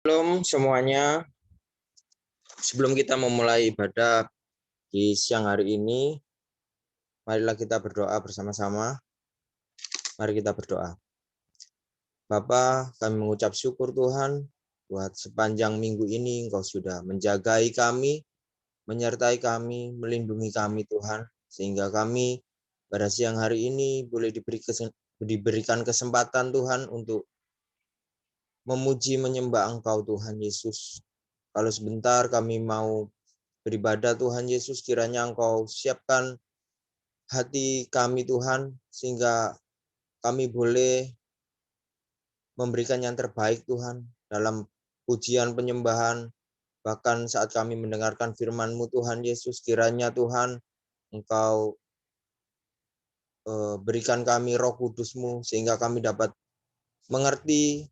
Shalom semuanya. Sebelum kita memulai ibadah di siang hari ini, marilah kita berdoa bersama-sama. Mari kita berdoa. Bapa, kami mengucap syukur Tuhan buat sepanjang minggu ini Engkau sudah menjagai kami, menyertai kami, melindungi kami Tuhan, sehingga kami pada siang hari ini boleh diberikan kesempatan Tuhan untuk memuji menyembah Engkau Tuhan Yesus. Kalau sebentar kami mau beribadah Tuhan Yesus, kiranya Engkau siapkan hati kami Tuhan, sehingga kami boleh memberikan yang terbaik Tuhan dalam pujian penyembahan, bahkan saat kami mendengarkan firman-Mu Tuhan Yesus, kiranya Tuhan Engkau berikan kami Roh Kudus-Mu, sehingga kami dapat mengerti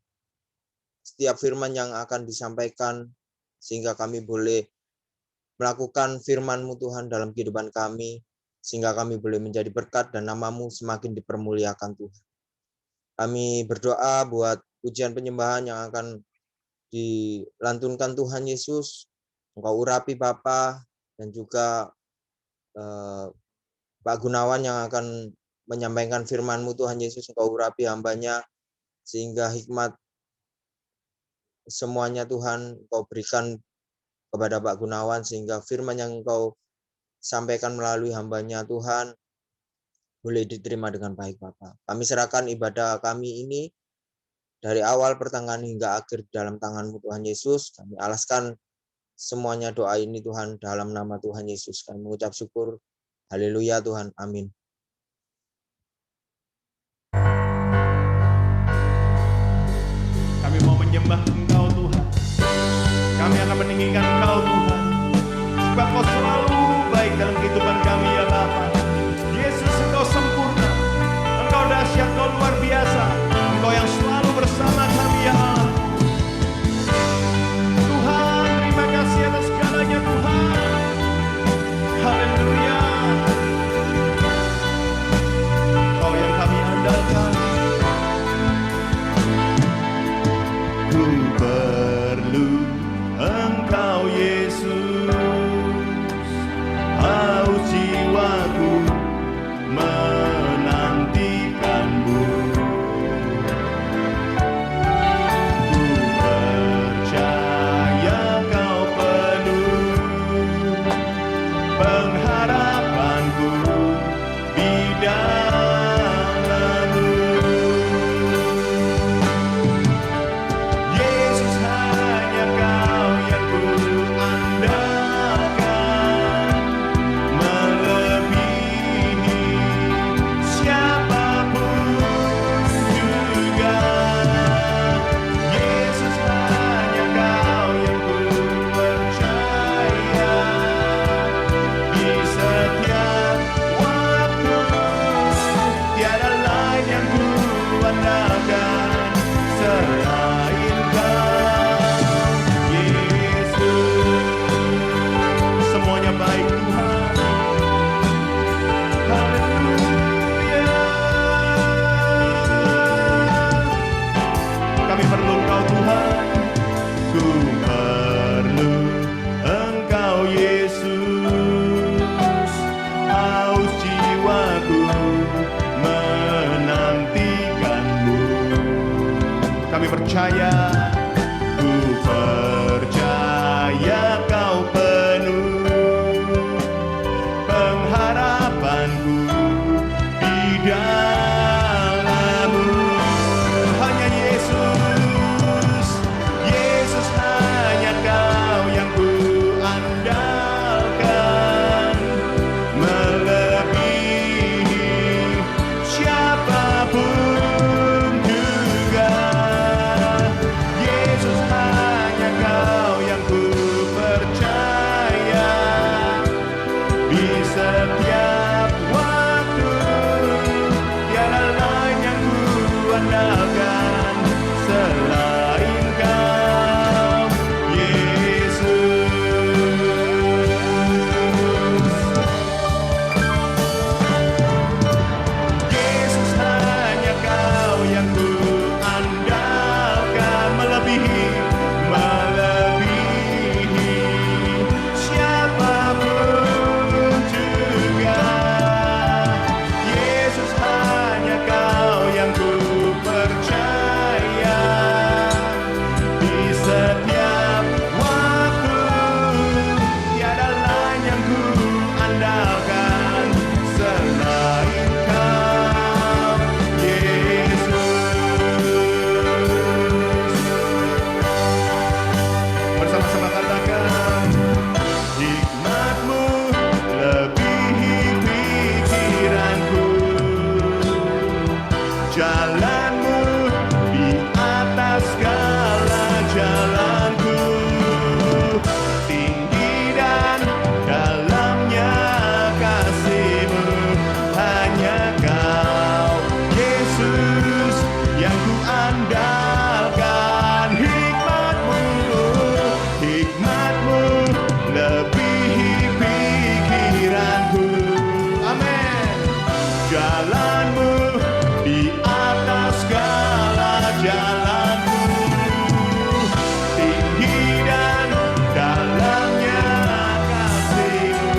setiap firman yang akan disampaikan, sehingga kami boleh melakukan firman-Mu Tuhan dalam kehidupan kami, sehingga kami boleh menjadi berkat dan nama-Mu semakin dipermuliakan Tuhan. Kami berdoa buat pujian penyembahan yang akan dilantunkan Tuhan Yesus. Engkau urapi Bapa dan juga Pak Gunawan yang akan menyampaikan firman-Mu Tuhan Yesus. Engkau urapi hamba-Nya, sehingga hikmat semuanya Tuhan Engkau berikan kepada Pak Gunawan, sehingga firman yang Engkau sampaikan melalui hamba-Nya Tuhan boleh diterima dengan baik Bapa. Kami serahkan ibadah kami ini dari awal pertengahan hingga akhir dalam tangan-Mu Tuhan Yesus. Kami alaskan semuanya doa ini Tuhan dalam nama Tuhan Yesus. Kami mengucap syukur. Haleluya Tuhan. Amin. Kami mau menyembah Engkau Tuhan. Kami akan meninggikan Engkau Tuhan, sebab Engkau selalu baik dalam kehidupan kami ya Bapa. Yesus, Engkau sempurna, Engkau dahsyat, Engkau luar biasa, Engkau yang selalu bersama kami ya Allah. Tuhan, terima kasih atas segalanya Tuhan. Haleluya. Engkau yang kami andalkan. Ku perlu Engkau Yesus, haus jiwaku menantikan-Mu. Ku percaya Kau penuh pengharapanku di dalam-Mu. Yesus, hanya Kau yang ku andalkan, melebihi siapapun juga. Yesus, hanya Kau yang ku percaya di setiap waktu. Tiada lain yang ku andalkan selain Kau, Yesus. Semuanya baik Tuhan. Haleluya. Kami perlu Engkau Tuhan. Ku perlu Engkau Yesus, haus jiwaku menantikan-Mu. Kami percaya, ku percaya Kau penuh pengharapanku di dalam-Mu. Hanya Yesus, Yesus, hanya Kau yang ku andalkan, melebihi siapapun juga. sama-sama katakan, hikmat-Mu lebihi pikiranku, jalan-Mu di atas segala jalanku, tinggi dan dalamnya kasih-Mu, hanya Kau Yesus yang ku andalkan. Hikmat-Mu lebihi pikiranku, amin. Jalan-Mu di atas segala jalanku, tinggi dan dalamnya kasih-Mu,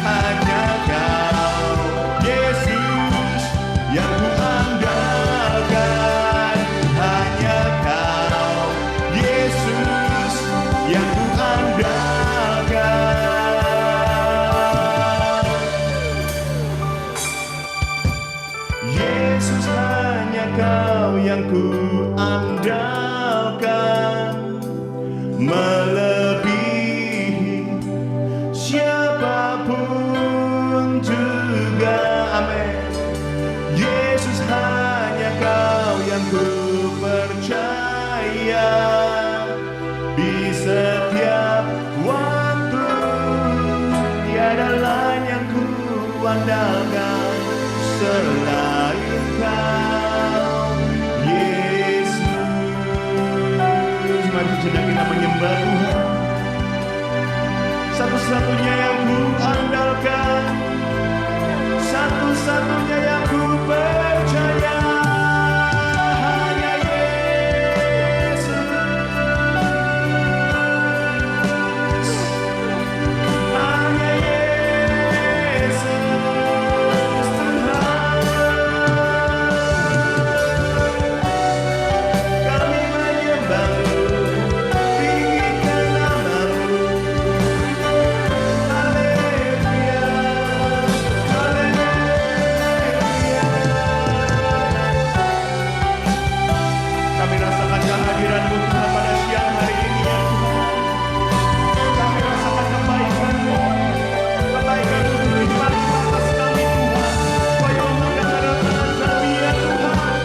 hanya Kau Yesus yang ku andalkan, hanya Kau Yesus yang ku andalkan. Yesus, hanya Kau yang ku andalkan, melebihi siapapun juga, amin. Yesus, hanya Kau yang ku percaya, di setiap waktu tiada lain yang ku andalkan selain Kau Yesus. Mari sejenak kita menyembah Tuhan. Satu-satunya yang ku andalkan, satu-satunya yang ku percaya, hanya Yesus, hanya Yesus Tuhan. Kami menyembah-Mu, tinggikan nama-Mu. Haleluya, haleluya. Kami rasakan kehadiran-Mu Tuhan pada siang hari ini ya Tuhan. Kami rasakan kebaikan-Mu, kebaikan-Mu berlimpah-limpah atas kami Tuhan. Supaya lemahkan tangan kami ya Tuhan. Kami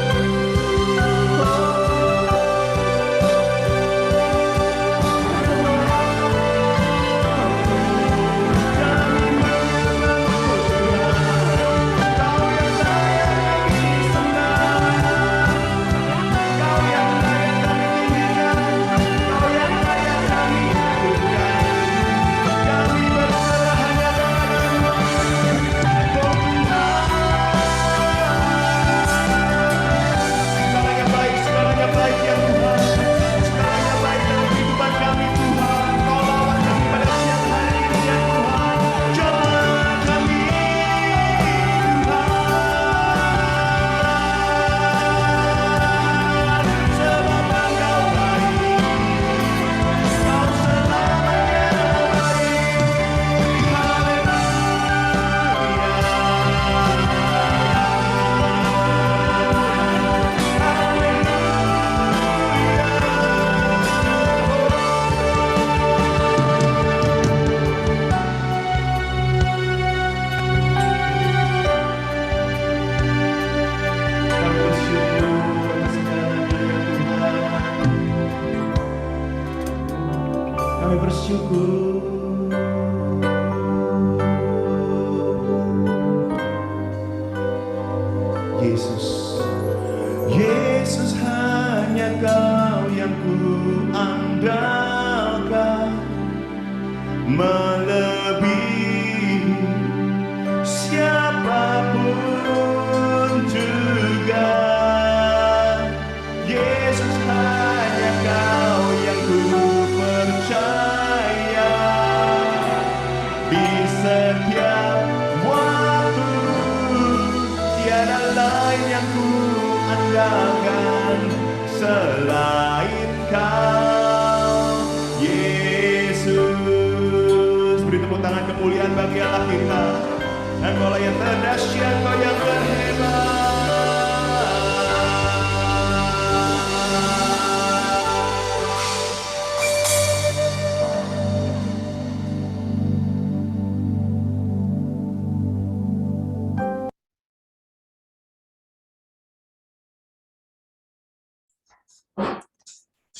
menyembah-Mu Tuhan. Kau yang layak kami sembah, Kau yang layak kami tinggikan, Kau yang layak kami agungkan. Kami berserah hanya kepada-Mu, oh Tuhan. Segalanya baik ya Tuhan. Segalanya baik dalam kehidupan kami Tuhan. Kau lawan kami pada siang hari ini ya Tuhan. Jalan kami Tuhan, sebab Engkau baik, Kau selamanya baik. Kami bersyukur atas segalanya ya Tuhan. Kami bersyukur. Yesus, Yesus, hanya Kau yang ku andalkan, melebihi siapapun juga. Yesus, hanya Kau yang ku percaya, di setiap waktu tiada lain yang ku andalkan selain Kau Yesus. Beri tepuk tangan kemuliaan bagi Allah kita. Engkau yang terdahsyat, Engkau yang terhebat.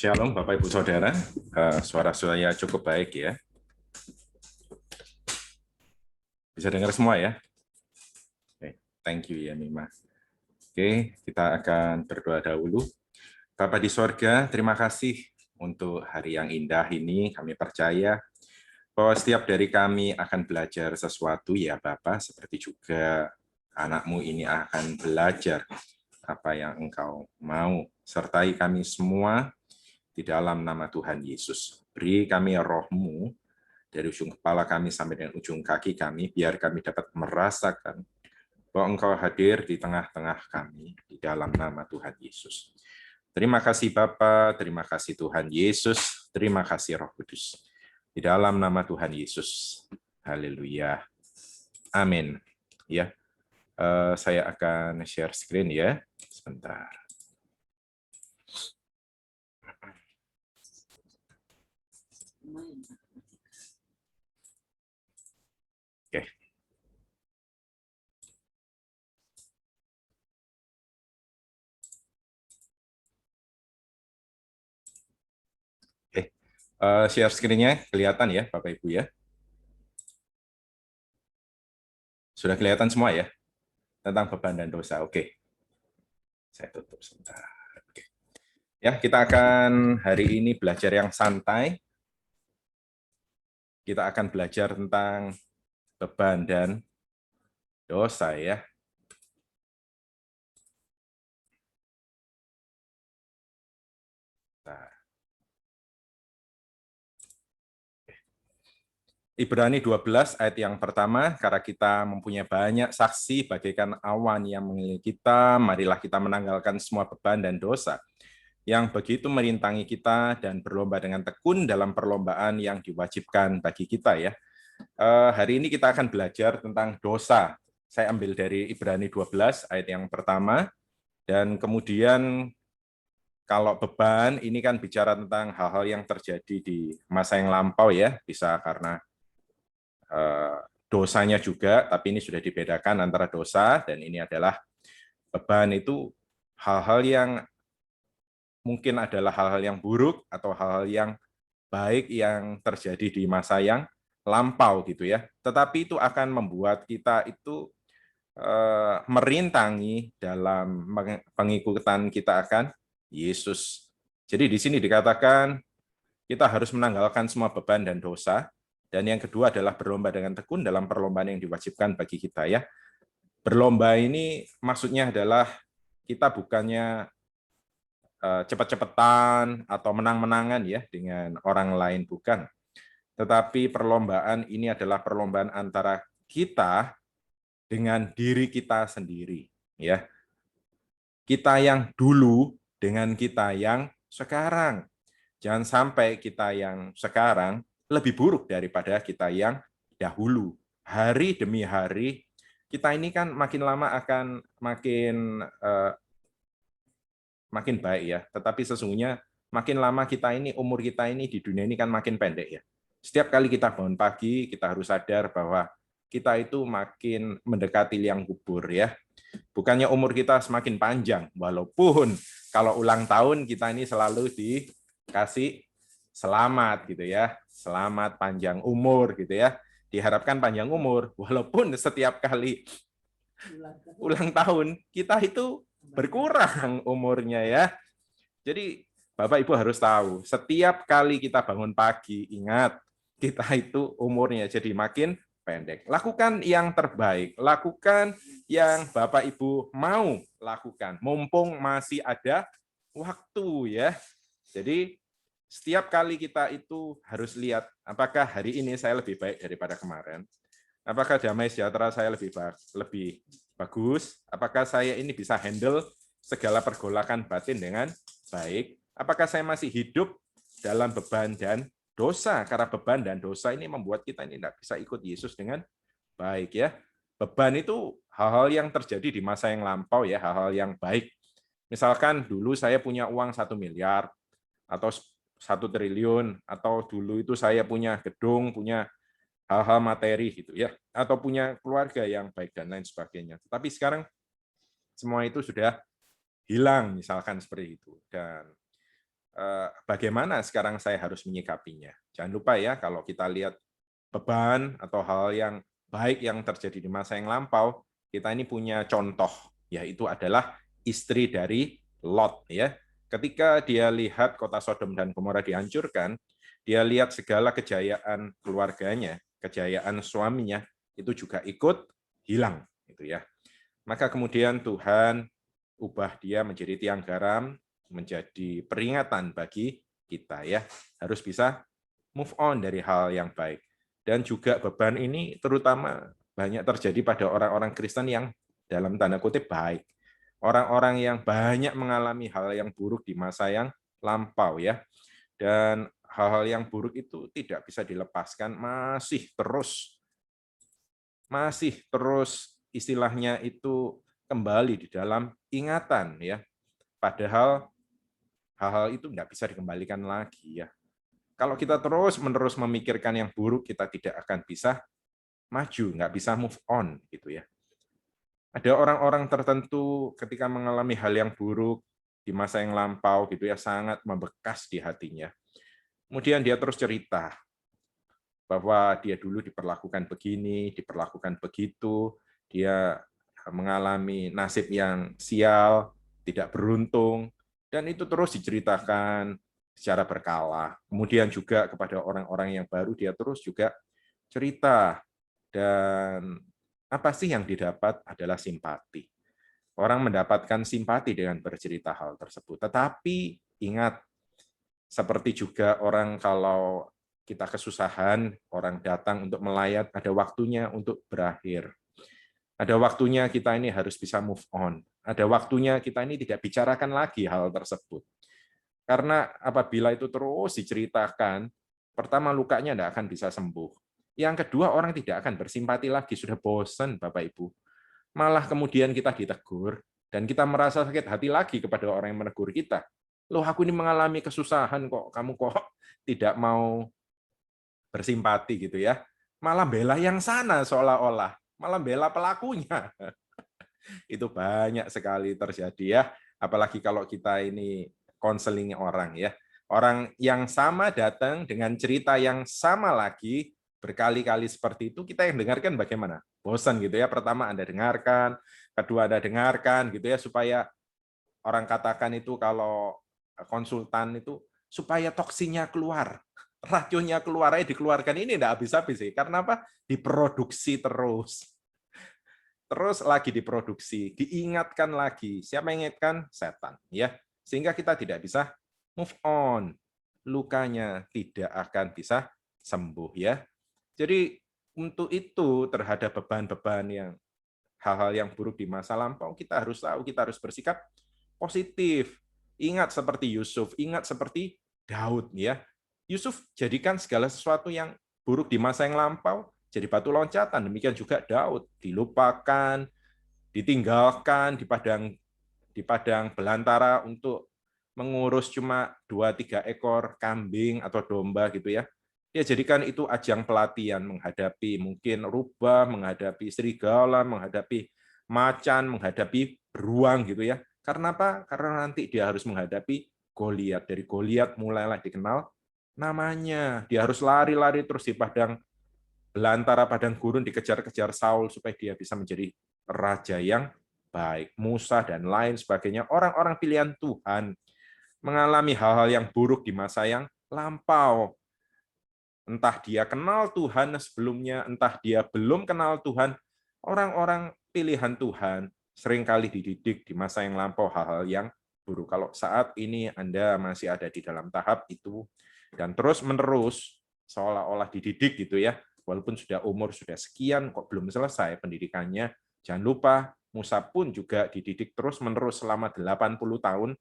Shalom Bapak Ibu Saudara, suara saya cukup baik ya. Bisa dengar semua ya? Oke, thank you ya Mima. Oke, kita akan berdoa dahulu. Bapa di sorga, terima kasih untuk hari yang indah ini. Kami percaya bahwa setiap dari kami akan belajar sesuatu ya Bapak, seperti juga anak-Mu ini akan belajar apa yang Engkau mau. Sertai kami semua di dalam nama Tuhan Yesus. Beri kami roh-Mu dari ujung kepala kami sampai dengan ujung kaki kami, biar kami dapat merasakan bahwa Engkau hadir di tengah-tengah kami di dalam nama Tuhan Yesus. Terima kasih Bapa, terima kasih Tuhan Yesus, terima kasih Roh Kudus. Di dalam nama Tuhan Yesus. Haleluya. Amin. Ya, saya akan share screen ya. Sebentar. Oke. Share screen-nya kelihatan ya, Bapak Ibu ya? Sudah kelihatan semua ya? Tentang beban dan dosa. Oke. Saya tutup sebentar. Oke. Ya, kita akan hari ini belajar yang santai. Kita akan belajar tentang beban dan dosa ya. Nah. Ibrani 12 ayat yang pertama, karena kita mempunyai banyak saksi bagaikan awan yang mengelilingi kita, marilah kita menanggalkan semua beban dan dosa yang begitu merintangi kita dan berlomba dengan tekun dalam perlombaan yang diwajibkan bagi kita ya. Hari ini kita akan belajar tentang dosa. Saya ambil dari Ibrani 12 ayat yang pertama, dan kemudian kalau beban ini kan bicara tentang hal-hal yang terjadi di masa yang lampau ya, bisa karena dosanya juga, tapi ini sudah dibedakan antara dosa dan ini adalah beban. Itu hal-hal yang mungkin adalah hal-hal yang buruk atau hal-hal yang baik yang terjadi di masa yang lampau gitu ya. Tetapi itu akan membuat kita itu merintangi dalam pengikutan kita akan Yesus. Jadi di sini dikatakan kita harus menanggalkan semua beban dan dosa. Dan yang kedua adalah berlomba dengan tekun dalam perlombaan yang diwajibkan bagi kita ya. Berlomba ini maksudnya adalah kita bukannya cepat-cepatan atau menang-menangan ya dengan orang lain, bukan. Tetapi perlombaan ini adalah perlombaan antara kita dengan diri kita sendiri ya. Kita yang dulu dengan kita yang sekarang. Jangan sampai kita yang sekarang lebih buruk daripada kita yang dahulu. Hari demi hari, kita ini kan makin lama akan makin baik ya. Tetapi sesungguhnya makin lama kita ini, umur kita ini di dunia ini kan makin pendek ya. Setiap kali kita bangun pagi, kita harus sadar bahwa kita itu makin mendekati liang kubur ya. Bukannya umur kita semakin panjang, walaupun kalau ulang tahun kita ini selalu dikasih selamat gitu ya, selamat panjang umur gitu ya, diharapkan panjang umur, walaupun setiap kali ulang tahun kita itu berkurang umurnya ya. Jadi Bapak Ibu harus tahu, setiap kali kita bangun pagi, ingat kita itu umurnya jadi makin pendek. Lakukan yang terbaik, lakukan yang Bapak Ibu mau lakukan, mumpung masih ada waktu ya. Jadi setiap kali kita itu harus lihat, apakah hari ini saya lebih baik daripada kemarin? Apakah damai sejahtera saya lebih bagus? Apakah saya ini bisa handle segala pergolakan batin dengan baik? Apakah saya masih hidup dalam beban dan dosa? Karena beban dan dosa ini membuat kita ini tidak bisa ikut Yesus dengan baik ya. Beban itu hal-hal yang terjadi di masa yang lampau ya, hal-hal yang baik. Misalkan dulu saya punya uang 1 miliar atau 1 triliun, atau dulu itu saya punya gedung, punya hal-hal materi gitu ya, atau punya keluarga yang baik dan lain sebagainya. Tapi sekarang semua itu sudah hilang misalkan seperti itu. Dan bagaimana sekarang saya harus menyikapinya. Jangan lupa ya, kalau kita lihat beban atau hal yang baik yang terjadi di masa yang lampau, kita ini punya contoh, yaitu adalah istri dari Lot. Ya, ketika dia lihat kota Sodom dan Gomora dihancurkan, dia lihat segala kejayaan keluarganya, kejayaan suaminya itu juga ikut hilang, gitu ya. Maka kemudian Tuhan ubah dia menjadi tiang garam, menjadi peringatan bagi kita ya, harus bisa move on dari hal yang baik. Dan juga beban ini terutama banyak terjadi pada orang-orang Kristen yang dalam tanda kutip baik. Orang-orang yang banyak mengalami hal yang buruk di masa yang lampau ya. Dan hal-hal yang buruk itu tidak bisa dilepaskan, masih terus istilahnya itu kembali di dalam ingatan ya. Padahal hal-hal itu nggak bisa dikembalikan lagi ya. Kalau kita terus-menerus memikirkan yang buruk, kita tidak akan bisa maju, nggak bisa move on gitu ya. Ada orang-orang tertentu ketika mengalami hal yang buruk di masa yang lampau gitu ya, sangat membekas di hatinya. Kemudian dia terus cerita bahwa dia dulu diperlakukan begini, diperlakukan begitu, dia mengalami nasib yang sial, tidak beruntung, dan itu terus diceritakan secara berkala. Kemudian juga kepada orang-orang yang baru, dia terus juga cerita. Dan apa sih yang didapat adalah simpati. Orang mendapatkan simpati dengan bercerita hal tersebut. Tetapi ingat, seperti juga orang kalau kita kesusahan, orang datang untuk melayat, ada waktunya untuk berakhir. Ada waktunya kita ini harus bisa move on. Ada waktunya kita ini tidak bicarakan lagi hal tersebut. Karena apabila itu terus diceritakan, pertama lukanya tidak akan bisa sembuh. Yang kedua, orang tidak akan bersimpati lagi, sudah bosan Bapak Ibu. Malah kemudian kita ditegur, dan kita merasa sakit hati lagi kepada orang yang menegur kita. Loh, aku ini mengalami kesusahan kok, kamu kok tidak mau bersimpati gitu ya. Malah bela yang sana seolah-olah, malah bela pelakunya. Itu banyak sekali terjadi ya, apalagi kalau kita ini konseling orang ya. Orang yang sama datang dengan cerita yang sama lagi berkali-kali seperti itu, kita yang dengarkan bagaimana? Bosan gitu ya. Pertama Anda dengarkan, kedua Anda dengarkan gitu ya, supaya orang katakan itu kalau konsultan itu supaya toksinya keluar, racunnya keluar, dikeluarkan, ini tidak habis-habis sih. Karena apa? Diproduksi terus lagi diproduksi, diingatkan lagi. Siapa yang ingatkan? Setan ya. Sehingga kita tidak bisa move on. Lukanya tidak akan bisa sembuh ya. Jadi untuk itu, terhadap beban-beban yang hal-hal yang buruk di masa lampau, kita harus tahu, kita harus bersikap positif. Ingat seperti Yusuf, ingat seperti Daud ya. Yusuf jadikan segala sesuatu yang buruk di masa yang lampau jadi batu loncatan. Demikian juga Daud, dilupakan, ditinggalkan di padang belantara untuk mengurus cuma 2-3 ekor kambing atau domba gitu ya. Dia jadikan itu ajang pelatihan menghadapi mungkin rubah, menghadapi serigala, menghadapi macan, menghadapi beruang gitu ya. Karena apa? Karena nanti dia harus menghadapi Goliat. Dari Goliat mulailah dikenal namanya. Dia harus lari-lari terus di padang belantara, padang gurun, dikejar-kejar Saul supaya dia bisa menjadi raja yang baik. Musa dan lain sebagainya. Orang-orang pilihan Tuhan mengalami hal-hal yang buruk di masa yang lampau. Entah dia kenal Tuhan sebelumnya, entah dia belum kenal Tuhan, orang-orang pilihan Tuhan seringkali dididik di masa yang lampau hal-hal yang buruk. Kalau saat ini Anda masih ada di dalam tahap itu, dan terus-menerus seolah-olah dididik gitu ya, walaupun sudah umur sudah sekian, kok belum selesai pendidikannya, jangan lupa Musa pun juga dididik terus-menerus selama 80 tahun,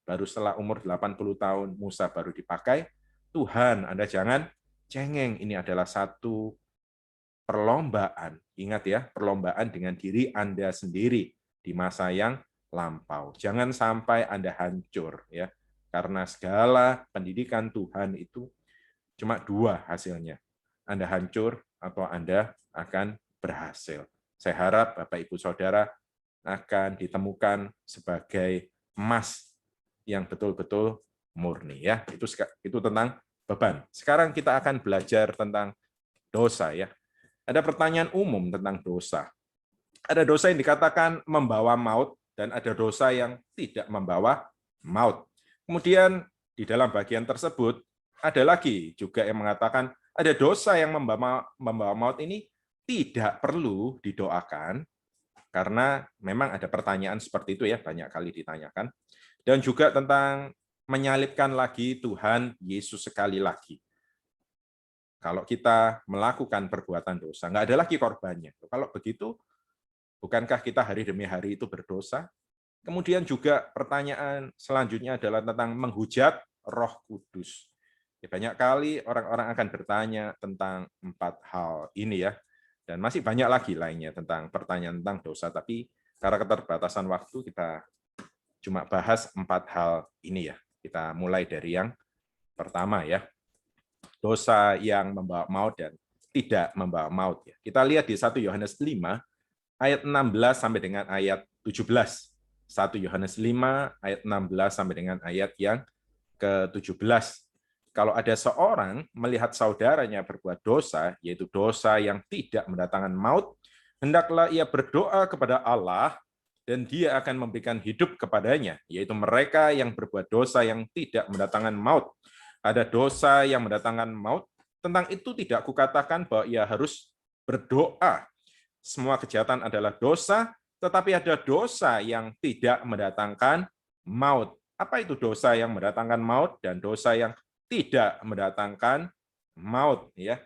baru setelah umur 80 tahun Musa baru dipakai. Tuhan, Anda jangan cengeng, ini adalah satu perlombaan. Ingat ya, perlombaan dengan diri Anda sendiri di masa yang lampau. Jangan sampai Anda hancur ya. Karena segala pendidikan Tuhan itu cuma 2 hasilnya. Anda hancur atau Anda akan berhasil. Saya harap Bapak Ibu Saudara akan ditemukan sebagai emas yang betul-betul murni ya. Itu tentang beban. Sekarang kita akan belajar tentang dosa ya. Ada pertanyaan umum tentang dosa. Ada dosa yang dikatakan membawa maut dan ada dosa yang tidak membawa maut. Kemudian di dalam bagian tersebut ada lagi juga yang mengatakan ada dosa yang membawa maut ini tidak perlu didoakan, karena memang ada pertanyaan seperti itu ya, banyak kali ditanyakan. Dan juga tentang menyalibkan lagi Tuhan Yesus sekali lagi. Kalau kita melakukan perbuatan dosa, nggak ada lagi korbannya. Kalau begitu, bukankah kita hari demi hari itu berdosa? Kemudian juga pertanyaan selanjutnya adalah tentang menghujat Roh Kudus. Ya, banyak kali orang-orang akan bertanya tentang 4 hal ini ya. Dan masih banyak lagi lainnya tentang pertanyaan tentang dosa, tapi karena keterbatasan waktu kita cuma bahas 4 hal ini ya. Kita mulai dari yang pertama ya. Dosa yang membawa maut dan tidak membawa maut ya. Kita lihat di 1 Yohanes 5 ayat 16 sampai dengan ayat 17. 1 Yohanes 5 ayat 16 sampai dengan ayat yang ke-17. Kalau ada seorang melihat saudaranya berbuat dosa, yaitu dosa yang tidak mendatangkan maut, hendaklah ia berdoa kepada Allah, dan Dia akan memberikan hidup kepadanya, yaitu mereka yang berbuat dosa yang tidak mendatangkan maut. Ada dosa yang mendatangkan maut, tentang itu tidak kukatakan bahwa ia harus berdoa. Semua kejahatan adalah dosa, tetapi ada dosa yang tidak mendatangkan maut. Apa itu dosa yang mendatangkan maut dan dosa yang tidak mendatangkan maut ya.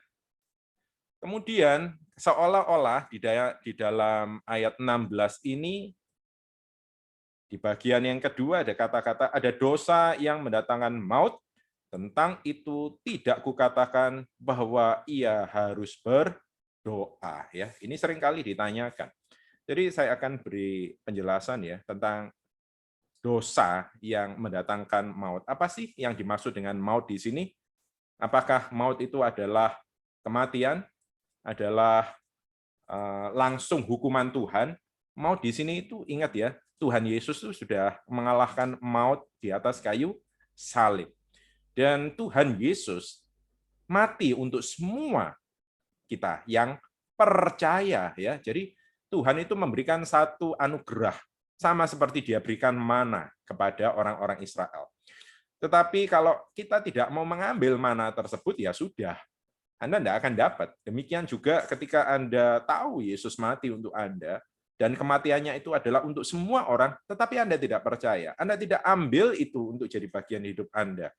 Kemudian seolah-olah di dalam ayat 16 ini di bagian yang kedua ada kata-kata ada dosa yang mendatangkan maut, tentang itu tidak kukatakan bahwa ia harus berdoa ya. Ini seringkali ditanyakan. Jadi saya akan beri penjelasan ya tentang dosa yang mendatangkan maut. Apa sih yang dimaksud dengan maut di sini? Apakah maut itu adalah kematian? Adalah langsung hukuman Tuhan? Maut di sini itu ingat ya, Tuhan Yesus itu sudah mengalahkan maut di atas kayu salib. Dan Tuhan Yesus mati untuk semua kita yang percaya ya. Jadi Tuhan itu memberikan satu anugerah sama seperti Dia berikan mana kepada orang-orang Israel. Tetapi kalau kita tidak mau mengambil mana tersebut, ya sudah, Anda tidak akan dapat. Demikian juga ketika Anda tahu Yesus mati untuk Anda, dan kematiannya itu adalah untuk semua orang, tetapi Anda tidak percaya, Anda tidak ambil itu untuk jadi bagian hidup Anda,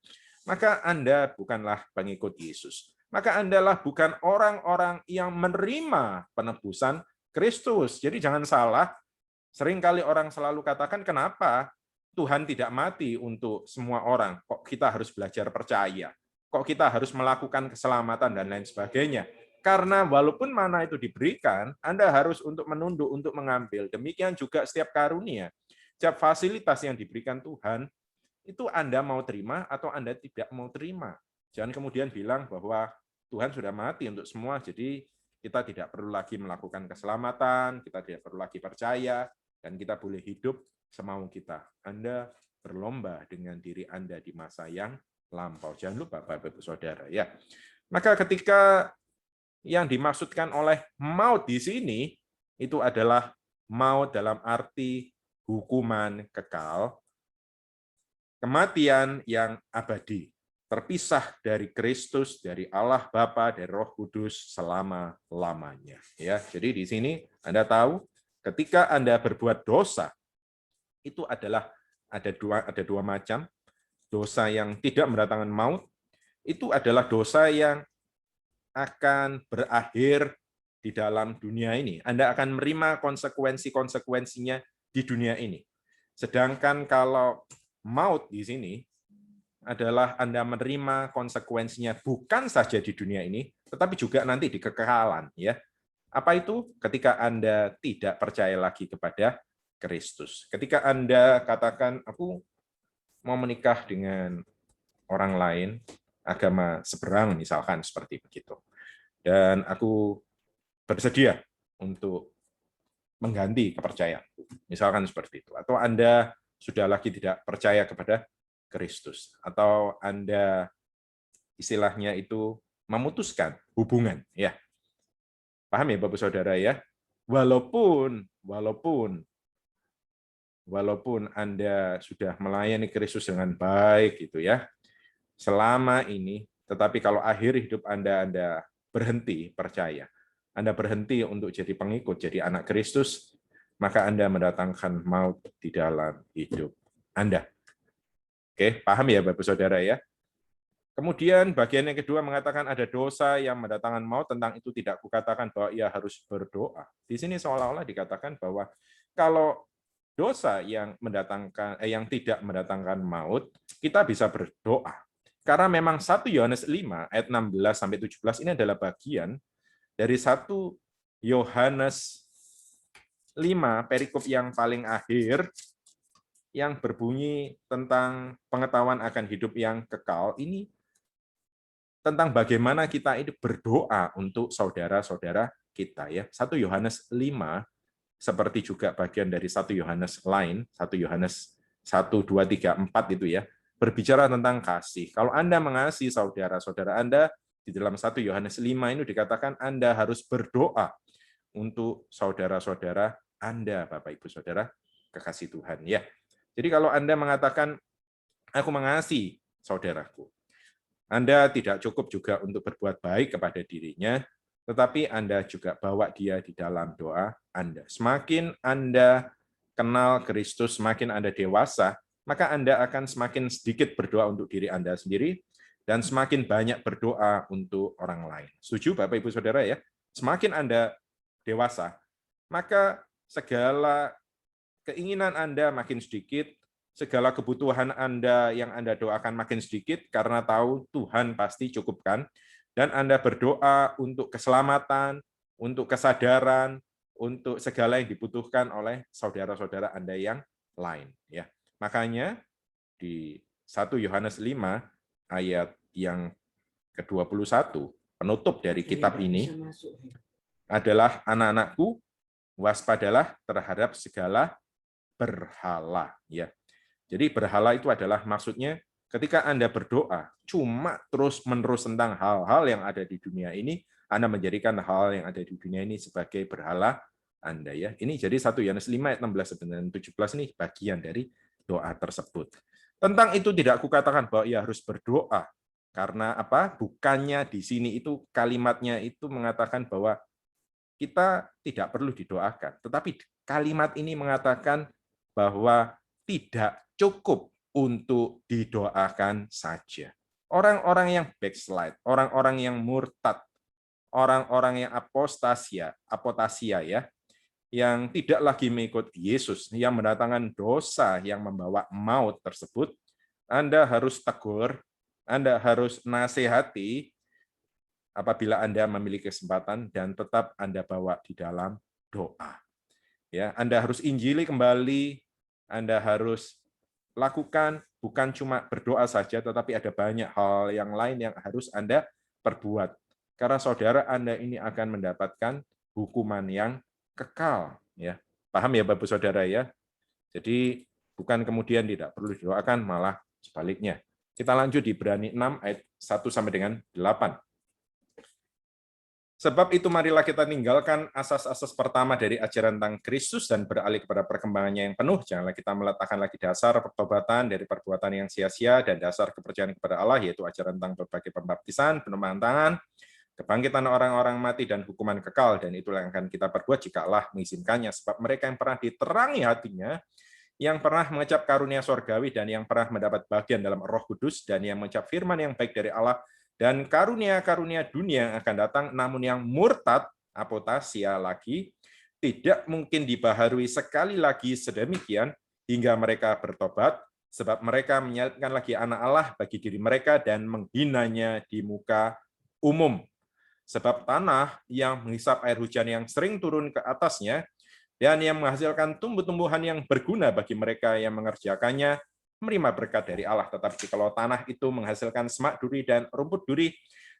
maka Anda bukanlah pengikut Yesus. Maka Anda bukan orang-orang yang menerima penebusan Kristus. Jadi jangan salah, seringkali orang selalu katakan, kenapa Tuhan tidak mati untuk semua orang? Kok kita harus belajar percaya? Kok kita harus melakukan keselamatan dan lain sebagainya? Karena walaupun mana itu diberikan, Anda harus untuk menunduk, untuk mengambil. Demikian juga setiap karunia, setiap fasilitas yang diberikan Tuhan, itu Anda mau terima atau Anda tidak mau terima. Jangan kemudian bilang bahwa Tuhan sudah mati untuk semua, jadi kita tidak perlu lagi melakukan keselamatan, kita tidak perlu lagi percaya, dan kita boleh hidup semau kita. Anda berlomba dengan diri Anda di masa yang lampau. Jangan lupa Bapak-Ibu Saudara ya. Maka ketika yang dimaksudkan oleh maut di sini itu adalah maut dalam arti hukuman kekal, kematian yang abadi, terpisah dari Kristus, dari Allah Bapa, dari Roh Kudus selama-lamanya. Ya, jadi di sini Anda tahu, ketika Anda berbuat dosa, itu adalah ada dua macam. Dosa yang tidak mendatangkan maut, itu adalah dosa yang akan berakhir di dalam dunia ini. Anda akan menerima konsekuensi-konsekuensinya di dunia ini. Sedangkan kalau maut di sini adalah Anda menerima konsekuensinya bukan saja di dunia ini, tetapi juga nanti di kekekalan. Ya, apa itu? Ketika Anda tidak percaya lagi kepada Kristus. Ketika Anda katakan, aku mau menikah dengan orang lain, agama seberang misalkan seperti begitu, dan aku bersedia untuk mengganti kepercayaan, misalkan seperti itu. Atau Anda sudah lagi tidak percaya kepada Kristus. Atau Anda istilahnya itu memutuskan hubungan, ya. Paham ya Bapak Saudara ya? Walaupun Anda sudah melayani Kristus dengan baik gitu ya, selama ini, tetapi kalau akhir hidup Anda berhenti percaya, Anda berhenti untuk jadi pengikut, jadi anak Kristus, maka Anda mendatangkan maut di dalam hidup Anda. Oke, paham ya Bapak Saudara ya? Kemudian bagian yang kedua mengatakan ada dosa yang mendatangkan maut, tentang itu tidak kukatakan bahwa ia harus berdoa. Di sini seolah-olah dikatakan bahwa kalau dosa yang yang tidak mendatangkan maut, kita bisa berdoa. Karena memang 1 Yohanes 5 ayat 16 sampai 17 ini adalah bagian dari 1 Yohanes 5 perikop yang paling akhir yang berbunyi tentang pengetahuan akan hidup yang kekal. Ini tentang bagaimana kita itu berdoa untuk saudara-saudara kita ya. 1 Yohanes 5 seperti juga bagian dari 1 Yohanes lain, 1 Yohanes 1, 2, 3, 4 itu ya, berbicara tentang kasih. Kalau Anda mengasihi saudara-saudara Anda, di dalam 1 Yohanes 5 ini dikatakan Anda harus berdoa untuk saudara-saudara Anda, Bapak Ibu Saudara, kekasih Tuhan ya. Jadi kalau Anda mengatakan aku mengasihi saudaraku, Anda tidak cukup juga untuk berbuat baik kepada dirinya, tetapi Anda juga bawa dia di dalam doa Anda. Semakin Anda kenal Kristus, semakin Anda dewasa, maka Anda akan semakin sedikit berdoa untuk diri Anda sendiri, dan semakin banyak berdoa untuk orang lain. Setuju Bapak Ibu Saudara ya? Semakin Anda dewasa, maka segala keinginan Anda makin sedikit, segala kebutuhan Anda yang Anda doakan makin sedikit, karena tahu Tuhan pasti cukupkan, dan Anda berdoa untuk keselamatan, untuk kesadaran, untuk segala yang dibutuhkan oleh saudara-saudara Anda yang lain. Ya, makanya di 1 Yohanes 5 ayat yang ke-21, penutup dari kitab ini adalah anak-anakku, waspadalah terhadap segala berhala. Ya. Jadi berhala itu adalah maksudnya ketika Anda berdoa cuma terus-menerus tentang hal-hal yang ada di dunia ini, Anda menjadikan hal yang ada di dunia ini sebagai berhala Anda ya. Ini jadi 1 Yohanes 5 ayat 16 dan 17 ini bagian dari doa tersebut. Tentang itu tidak kukatakan bahwa ia harus berdoa. Karena apa? Bukannya di sini itu kalimatnya itu mengatakan bahwa kita tidak perlu didoakan, tetapi kalimat ini mengatakan bahwa tidak cukup untuk didoakan saja. Orang-orang yang backslide, orang-orang yang murtad, orang-orang yang apostasia ya, yang tidak lagi mengikut Yesus, yang mendatangkan dosa yang membawa maut tersebut, Anda harus tegur, Anda harus nasihati apabila Anda memiliki kesempatan, dan tetap Anda bawa di dalam doa. Ya, Anda harus injili kembali, Anda harus lakukan, bukan cuma berdoa saja, tetapi ada banyak hal yang lain yang harus Anda perbuat. Karena saudara Anda ini akan mendapatkan hukuman yang kekal. Ya, paham ya Bapak Saudara ya? Jadi bukan kemudian tidak perlu didoakan, malah sebaliknya. Kita lanjut di Ibrani 6 ayat 1 sampai dengan 8. Sebab itu marilah kita tinggalkan asas-asas pertama dari ajaran tentang Kristus dan beralih kepada perkembangannya yang penuh. Janganlah kita meletakkan lagi dasar pertobatan dari perbuatan yang sia-sia dan dasar kepercayaan kepada Allah, yaitu ajaran tentang berbagai pembaptisan, penumpahan tangan, kebangkitan orang-orang mati, dan hukuman kekal. Dan itulah yang akan kita perbuat jika Allah mengizinkannya. Sebab mereka yang pernah diterangi hatinya, yang pernah mengecap karunia sorgawi, dan yang pernah mendapat bagian dalam Roh Kudus, dan yang mengecap firman yang baik dari Allah, dan karunia-karunia dunia yang akan datang, namun yang murtad, apostasia lagi, tidak mungkin dibaharui sekali lagi sedemikian hingga mereka bertobat, sebab mereka menyalibkan lagi anak Allah bagi diri mereka dan menghinanya di muka umum. Sebab tanah yang menghisap air hujan yang sering turun ke atasnya, dan yang menghasilkan tumbuh-tumbuhan yang berguna bagi mereka yang mengerjakannya, menerima berkat dari Allah. Tetapi kalau tanah itu menghasilkan semak duri dan rumput duri,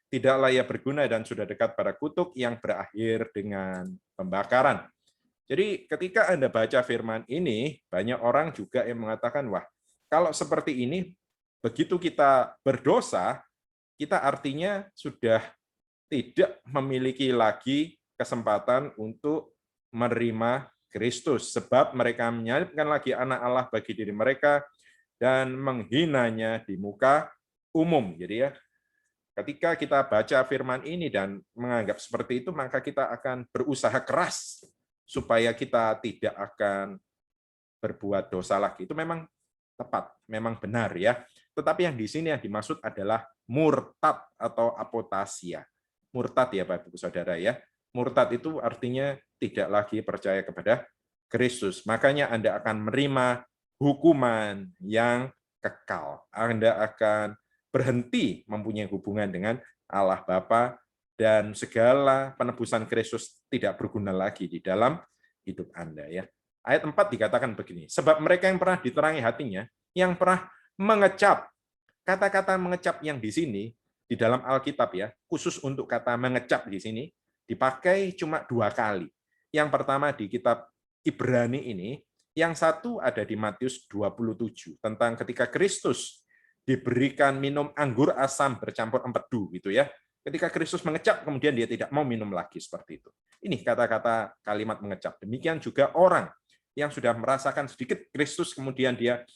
tidaklah ia berguna dan sudah dekat pada kutuk yang berakhir dengan pembakaran. Jadi ketika Anda baca firman ini, banyak orang juga yang mengatakan, wah, kalau seperti ini, begitu kita berdosa, kita artinya sudah tidak memiliki lagi kesempatan untuk menerima Kristus, sebab mereka menyalibkan lagi anak Allah bagi diri mereka dan menghinanya di muka umum. Jadi ya, ketika kita baca firman ini dan menganggap seperti itu, maka kita akan berusaha keras supaya kita tidak akan berbuat dosa lagi. Itu memang tepat, memang benar ya. Tetapi yang di sini yang dimaksud adalah murtad atau apostasia. Murtad ya Bapak Ibu Saudara ya. Murtad itu artinya tidak lagi percaya kepada Kristus. Makanya Anda akan menerima hukuman yang kekal. Anda akan berhenti mempunyai hubungan dengan Allah Bapa dan segala penebusan Kristus tidak berguna lagi di dalam hidup Anda ya. Ayat 4 dikatakan begini, sebab mereka yang pernah diterangi hatinya, yang pernah mengecap. Kata-kata mengecap yang di sini di dalam Alkitab ya, khusus untuk kata mengecap di sini dipakai cuma 2 kali. Yang pertama di kitab Ibrani ini, yang satu ada di Matius 27 tentang ketika Kristus diberikan minum anggur asam bercampur empedu gitu ya. Ketika Kristus mengecap kemudian dia tidak mau minum lagi seperti itu. Ini kata-kata kalimat mengecap. Demikian juga orang yang sudah merasakan sedikit Kristus kemudian dia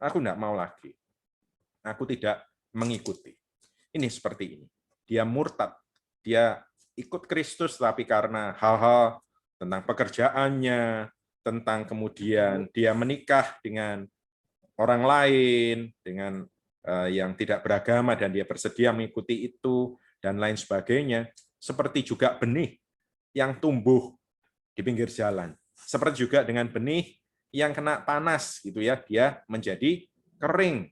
aku tidak mau lagi. Aku tidak mengikuti. Ini seperti ini. Dia murtad. Dia ikut Kristus tapi karena hal-hal tentang pekerjaannya, tentang kemudian dia menikah dengan orang lain, dengan yang tidak beragama dan dia bersedia mengikuti itu dan lain sebagainya, seperti juga benih yang tumbuh di pinggir jalan. Seperti juga dengan benih yang kena panas gitu ya, dia menjadi kering.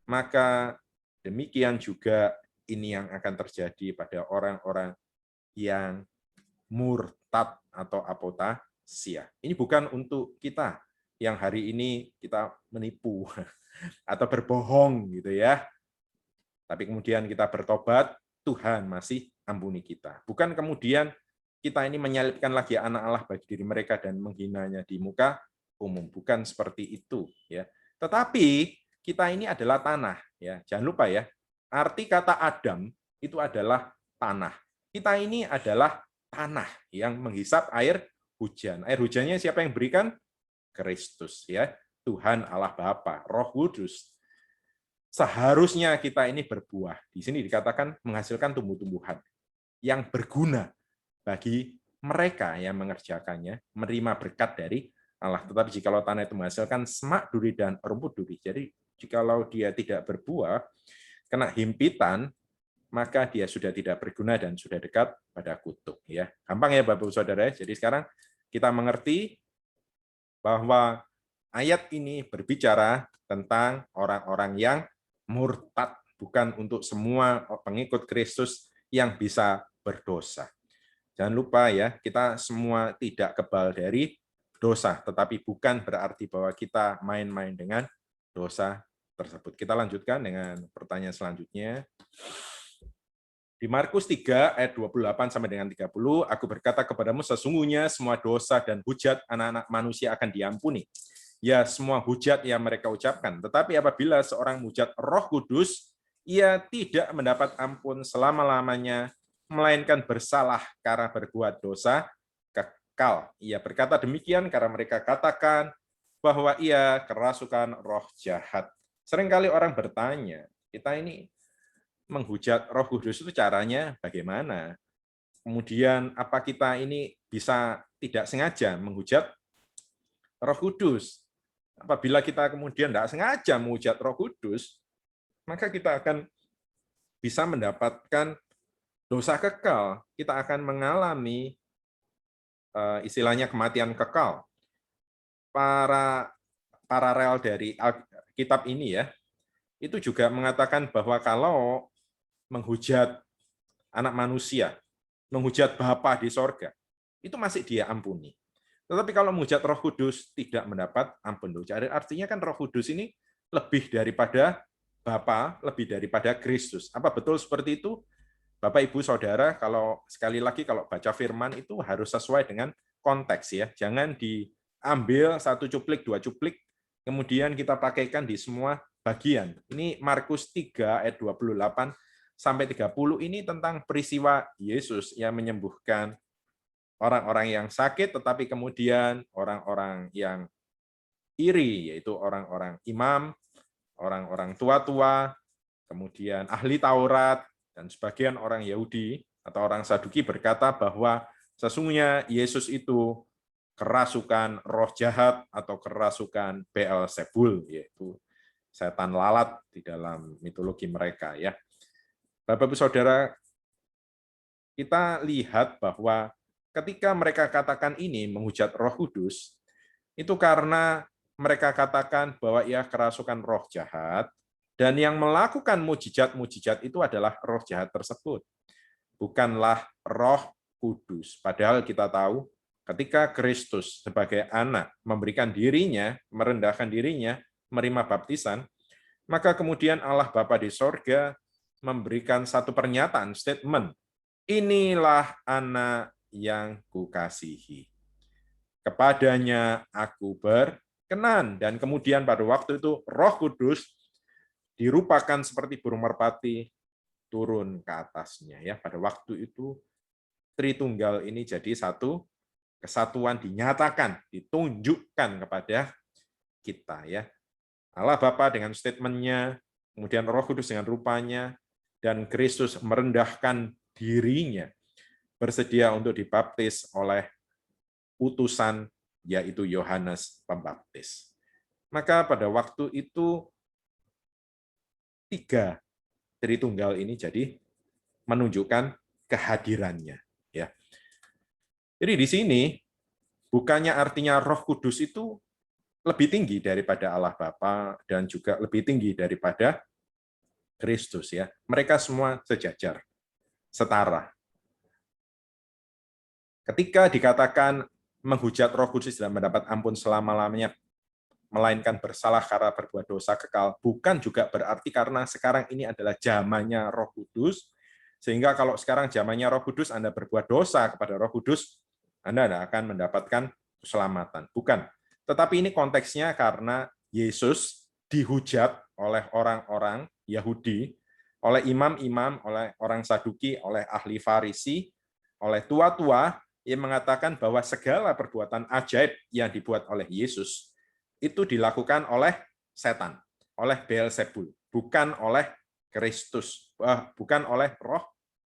Maka demikian juga ini yang akan terjadi pada orang-orang yang murtad atau apostasia. Ini bukan untuk kita yang hari ini kita menipu atau berbohong gitu ya. Tapi kemudian kita bertobat, Tuhan masih ampuni kita. Bukan kemudian kita ini menyalibkan lagi anak Allah bagi diri mereka dan menghinanya di muka umum. Bukan seperti itu ya. Tetapi kita ini adalah tanah ya. Jangan lupa ya. Arti kata Adam itu adalah tanah. Kita ini adalah tanah yang menghisap air hujan. Air hujannya siapa yang berikan? Kristus ya. Tuhan Allah Bapa, Roh Kudus. Seharusnya kita ini berbuah. Di sini dikatakan menghasilkan tumbuh-tumbuhan yang berguna bagi mereka yang mengerjakannya, menerima berkat dari Allah. Tetapi jikalau tanah itu menghasilkan semak duri dan rumput duri, jadi jikalau dia tidak berbuah, kena himpitan, maka dia sudah tidak berguna dan sudah dekat pada kutuk. Ya, gampang ya Bapak Saudara. Jadi sekarang kita mengerti bahwa ayat ini berbicara tentang orang-orang yang murtad, bukan untuk semua pengikut Kristus yang bisa berdosa. Jangan lupa ya, kita semua tidak kebal dari dosa, tetapi bukan berarti bahwa kita main-main dengan dosa tersebut. Kita lanjutkan dengan pertanyaan selanjutnya. Di Markus 3 ayat 28 sampai dengan 30, aku berkata kepadamu sesungguhnya semua dosa dan hujat anak-anak manusia akan diampuni. Ya, semua hujat yang mereka ucapkan. Tetapi apabila seorang hujat Roh Kudus, ia tidak mendapat ampun selama-lamanya, melainkan bersalah karena berbuat dosa kekal. Ia berkata demikian karena mereka katakan bahwa ia kerasukan roh jahat. Seringkali orang bertanya, kita ini menghujat Roh Kudus itu caranya bagaimana? Kemudian apa kita ini bisa tidak sengaja menghujat Roh Kudus? Apabila kita kemudian tidak sengaja menghujat Roh Kudus, maka kita akan bisa mendapatkan dosa kekal. Kita akan mengalami istilahnya kematian kekal. Paralel dari kitab ini ya, itu juga mengatakan bahwa kalau menghujat anak manusia, menghujat Bapa di sorga, itu masih dia ampuni. Tetapi kalau menghujat Roh Kudus tidak mendapat ampun dosa. Artinya kan Roh Kudus ini lebih daripada Bapa, lebih daripada Kristus. Apa betul seperti itu? Bapak, Ibu, Saudara, kalau sekali lagi kalau baca firman itu harus sesuai dengan konteks ya. Jangan diambil 1 cuplik, 2 cuplik, kemudian kita pakaikan di semua bagian. Ini Markus 3 ayat 28 sampai 30 ini tentang peristiwa Yesus yang menyembuhkan orang-orang yang sakit, tetapi kemudian orang-orang yang iri, yaitu orang-orang imam, orang-orang tua-tua, kemudian ahli Taurat, dan sebagian orang Yahudi atau orang Saduki berkata bahwa sesungguhnya Yesus itu kerasukan roh jahat atau kerasukan Beelzebul, yaitu setan lalat di dalam mitologi mereka, ya. Bapak-Ibu Saudara, kita lihat bahwa ketika mereka katakan ini menghujat Roh Kudus, itu karena mereka katakan bahwa ia kerasukan roh jahat, dan yang melakukan mujizat-mujizat itu adalah roh jahat tersebut, bukanlah Roh Kudus. Padahal kita tahu ketika Kristus sebagai anak memberikan dirinya, merendahkan dirinya, menerima baptisan, maka kemudian Allah Bapa di sorga memberikan satu pernyataan, statement, inilah anak yang kukasihi. Kepadanya aku berkenan. Dan kemudian pada waktu itu Roh Kudus dirupakan seperti burung merpati turun ke atasnya. Ya, pada waktu itu Tritunggal ini jadi satu kesatuan dinyatakan, ditunjukkan kepada kita. Ya, Allah Bapa dengan statementnya, kemudian Roh Kudus dengan rupanya, dan Kristus merendahkan dirinya, bersedia untuk dibaptis oleh utusan, yaitu Yohanes Pembaptis. Maka pada waktu itu, tiga Tritunggal ini jadi menunjukkan kehadirannya. Ya. Jadi di sini, bukannya artinya Roh Kudus itu lebih tinggi daripada Allah Bapa dan juga lebih tinggi daripada Kristus, ya. Mereka semua sejajar, setara. Ketika dikatakan menghujat Roh Kudus tidak mendapat ampun selama-lamanya, melainkan bersalah karena berbuat dosa kekal, bukan juga berarti karena sekarang ini adalah zamannya Roh Kudus, sehingga kalau sekarang zamannya Roh Kudus Anda berbuat dosa kepada Roh Kudus, Anda tidak akan mendapatkan keselamatan. Bukan. Tetapi ini konteksnya karena Yesus dihujat oleh orang-orang Yahudi, oleh imam-imam, oleh orang Saduki, oleh ahli Farisi, oleh tua-tua yang mengatakan bahwa segala perbuatan ajaib yang dibuat oleh Yesus itu dilakukan oleh setan, oleh Beelzebul, bukan oleh Kristus, bukan oleh Roh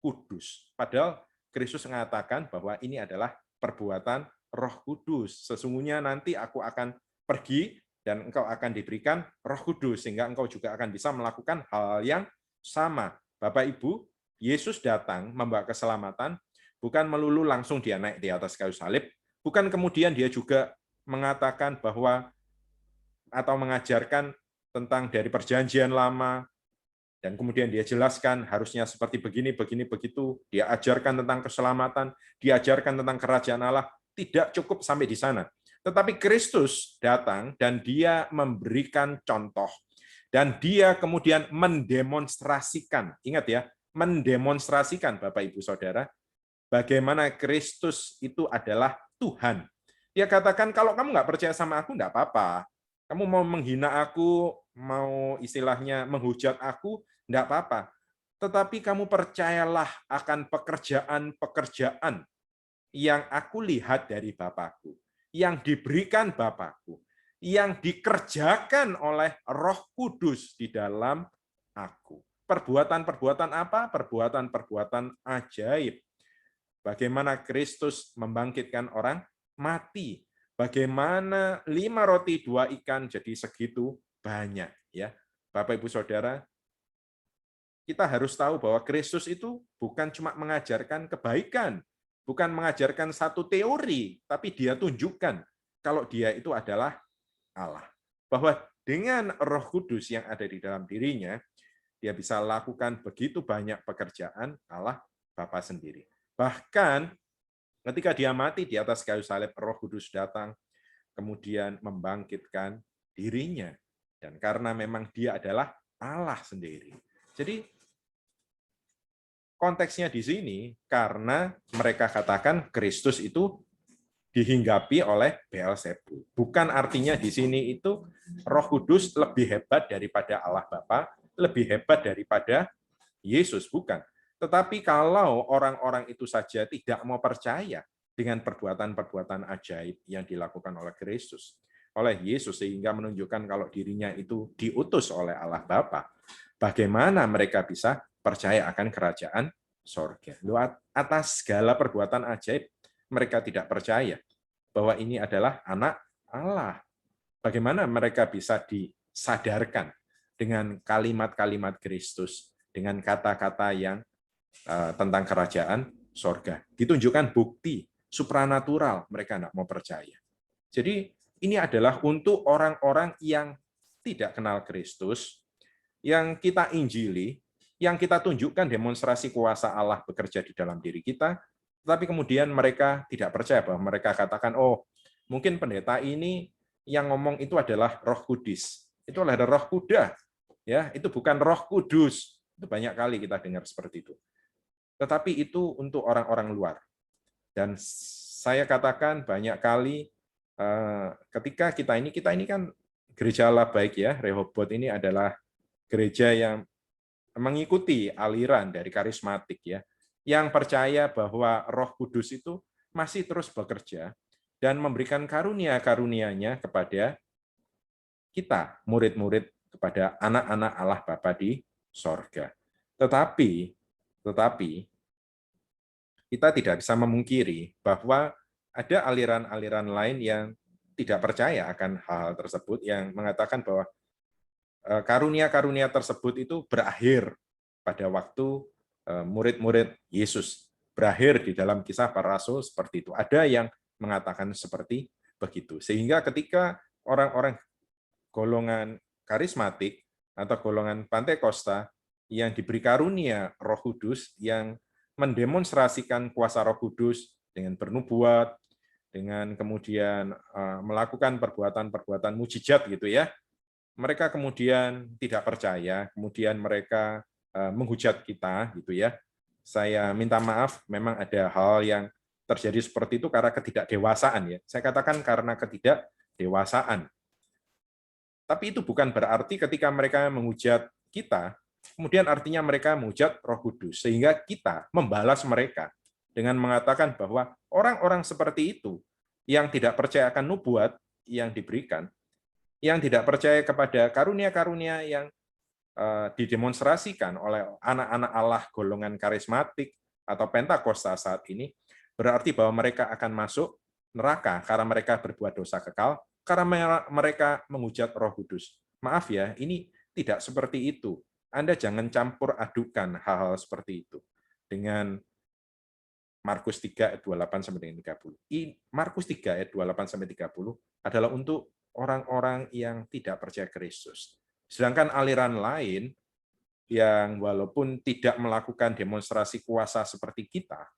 Kudus. Padahal Kristus mengatakan bahwa ini adalah perbuatan Roh Kudus. Sesungguhnya nanti aku akan pergi dan engkau akan diberikan Roh Kudus, sehingga engkau juga akan bisa melakukan hal yang sama. Bapak Ibu, Yesus datang membawa keselamatan, bukan melulu langsung dia naik di atas kayu salib, bukan kemudian dia juga mengatakan bahwa atau mengajarkan tentang dari perjanjian lama, dan kemudian dia jelaskan harusnya seperti begini, begini, begitu. Dia ajarkan tentang keselamatan, diajarkan tentang kerajaan Allah, tidak cukup sampai di sana. Tetapi Kristus datang dan dia memberikan contoh. Dan dia kemudian mendemonstrasikan, ingat ya, mendemonstrasikan Bapak Ibu Saudara, bagaimana Kristus itu adalah Tuhan. Dia katakan, kalau kamu nggak percaya sama aku, nggak apa-apa. Kamu mau menghina aku, mau istilahnya menghujat aku, nggak apa-apa. Tetapi kamu percayalah akan pekerjaan-pekerjaan yang aku lihat dari Bapakku, yang diberikan Bapakku, yang dikerjakan oleh Roh Kudus di dalam aku. Perbuatan-perbuatan apa? Perbuatan-perbuatan ajaib. Bagaimana Kristus membangkitkan orang mati. Bagaimana 5 roti 2 ikan jadi segitu banyak. Ya, Bapak Ibu Saudara, kita harus tahu bahwa Kristus itu bukan cuma mengajarkan kebaikan, bukan mengajarkan satu teori, tapi dia tunjukkan kalau dia itu adalah Allah. Bahwa dengan Roh Kudus yang ada di dalam dirinya, dia bisa lakukan begitu banyak pekerjaan Allah Bapa sendiri. Bahkan ketika dia mati di atas kayu salib, Roh Kudus datang, kemudian membangkitkan dirinya. Dan karena memang dia adalah Allah sendiri. Jadi konteksnya di sini karena mereka katakan Kristus itu dihinggapi oleh Beelzebul. Bukan artinya di sini itu Roh Kudus lebih hebat daripada Allah Bapa, lebih hebat daripada Yesus, bukan. Tetapi kalau orang-orang itu saja tidak mau percaya dengan perbuatan-perbuatan ajaib yang dilakukan oleh Kristus, oleh Yesus, sehingga menunjukkan kalau dirinya itu diutus oleh Allah Bapa, bagaimana mereka bisa percaya akan kerajaan sorga? Atas segala perbuatan ajaib, mereka tidak percaya bahwa ini adalah anak Allah. Bagaimana mereka bisa disadarkan dengan kalimat-kalimat Kristus, dengan kata-kata yang tentang kerajaan sorga. Ditunjukkan bukti supranatural, mereka tidak mau percaya. Jadi ini adalah untuk orang-orang yang tidak kenal Kristus, yang kita injili, yang kita tunjukkan demonstrasi kuasa Allah bekerja di dalam diri kita, tapi kemudian mereka tidak percaya, bahwa mereka katakan, oh mungkin pendeta ini yang ngomong itu adalah Roh Kudus, itu adalah Roh Kuda, ya itu bukan Roh Kudus. Itu banyak kali kita dengar seperti itu. Tetapi itu untuk orang-orang luar. Dan saya katakan banyak kali ketika kita ini kan gereja Allah baik ya, Rehobot ini adalah gereja yang mengikuti aliran dari karismatik ya, yang percaya bahwa Roh Kudus itu masih terus bekerja dan memberikan karunia-karunia-Nya kepada kita, murid-murid, kepada anak-anak Allah Bapa di sorga. Tetapi kita tidak bisa memungkiri bahwa ada aliran-aliran lain yang tidak percaya akan hal-hal tersebut, yang mengatakan bahwa karunia-karunia tersebut itu berakhir pada waktu murid-murid Yesus, berakhir di dalam Kisah Para Rasul seperti itu. Ada yang mengatakan seperti begitu. Sehingga ketika orang-orang golongan karismatik atau golongan Pantekosta yang diberi karunia Roh Kudus, yang mendemonstrasikan kuasa Roh Kudus dengan bernubuat, dengan kemudian melakukan perbuatan-perbuatan mujizat gitu ya, mereka kemudian tidak percaya, kemudian mereka menghujat kita gitu ya. Saya minta maaf, memang ada hal yang terjadi seperti itu karena ketidakdewasaan ya. Saya katakan karena ketidakdewasaan. Tapi itu bukan berarti ketika mereka menghujat kita, kemudian artinya mereka menghujat Roh Kudus, sehingga kita membalas mereka dengan mengatakan bahwa orang-orang seperti itu yang tidak percaya akan nubuat yang diberikan, yang tidak percaya kepada karunia-karunia yang didemonstrasikan oleh anak-anak Allah golongan karismatik atau Pentakosta saat ini, berarti bahwa mereka akan masuk neraka karena mereka berbuat dosa kekal, karena mereka menghujat Roh Kudus. Maaf ya, ini tidak seperti itu. Anda jangan campur adukan hal-hal seperti itu dengan Markus 3 ayat 28 sampai 30. Markus 3 ayat 28 sampai 30 adalah untuk orang-orang yang tidak percaya Kristus. Sedangkan aliran lain yang walaupun tidak melakukan demonstrasi kuasa seperti kita,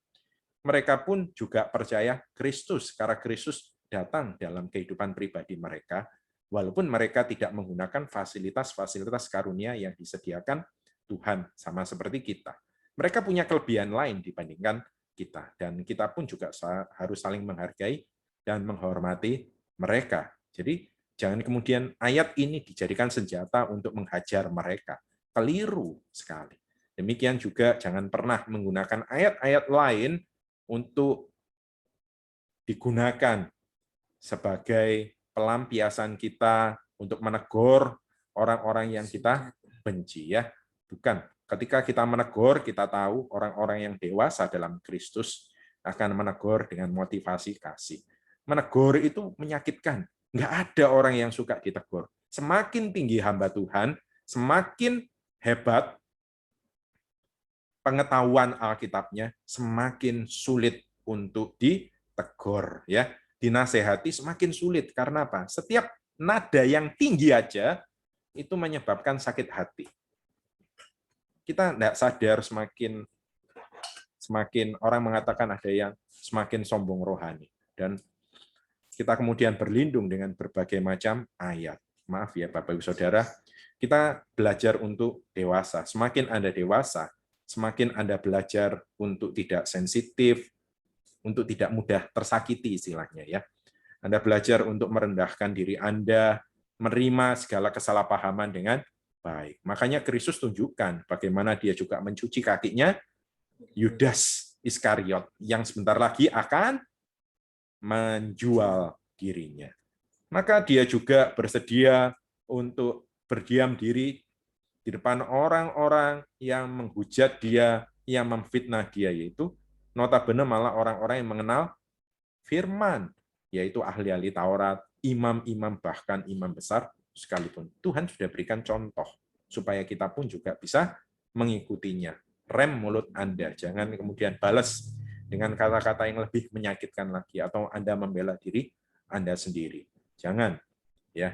mereka pun juga percaya Kristus karena Kristus datang dalam kehidupan pribadi mereka, walaupun mereka tidak menggunakan fasilitas-fasilitas karunia yang disediakan Tuhan sama seperti kita. Mereka punya kelebihan lain dibandingkan kita, dan kita pun juga harus saling menghargai dan menghormati mereka. Jadi jangan kemudian ayat ini dijadikan senjata untuk menghajar mereka. Keliru sekali. Demikian juga jangan pernah menggunakan ayat-ayat lain untuk digunakan sebagai pelampiasan kita untuk menegur orang-orang yang kita benci ya. Bukan. Ketika kita menegur, kita tahu orang-orang yang dewasa dalam Kristus akan menegur dengan motivasi kasih. Menegur itu menyakitkan. Nggak ada orang yang suka ditegur. Semakin tinggi hamba Tuhan, semakin hebat pengetahuan Alkitabnya, semakin sulit untuk ditegur. Ya, dinasehati semakin sulit. Karena apa? Setiap nada yang tinggi aja itu menyebabkan sakit hati. Kita tidak sadar semakin orang mengatakan ada yang semakin sombong rohani. Dan kita kemudian berlindung dengan berbagai macam ayat. Maaf ya Bapak Ibu Saudara, kita belajar untuk dewasa. Semakin Anda dewasa, semakin Anda belajar untuk tidak sensitif, untuk tidak mudah tersakiti istilahnya ya. Anda belajar untuk merendahkan diri Anda, menerima segala kesalahpahaman dengan baik. Makanya Kristus tunjukkan bagaimana dia juga mencuci kakinya Yudas Iskariot yang sebentar lagi akan menjual dirinya. Maka dia juga bersedia untuk berdiam diri di depan orang-orang yang menghujat dia, yang memfitnah dia, yaitu notabene malah orang-orang yang mengenal firman, yaitu ahli-ahli Taurat, imam-imam, bahkan imam besar sekalipun. Tuhan sudah berikan contoh, supaya kita pun juga bisa mengikutinya. Rem mulut Anda, jangan kemudian balas dengan kata-kata yang lebih menyakitkan lagi, atau Anda membela diri Anda sendiri. Jangan. Ya.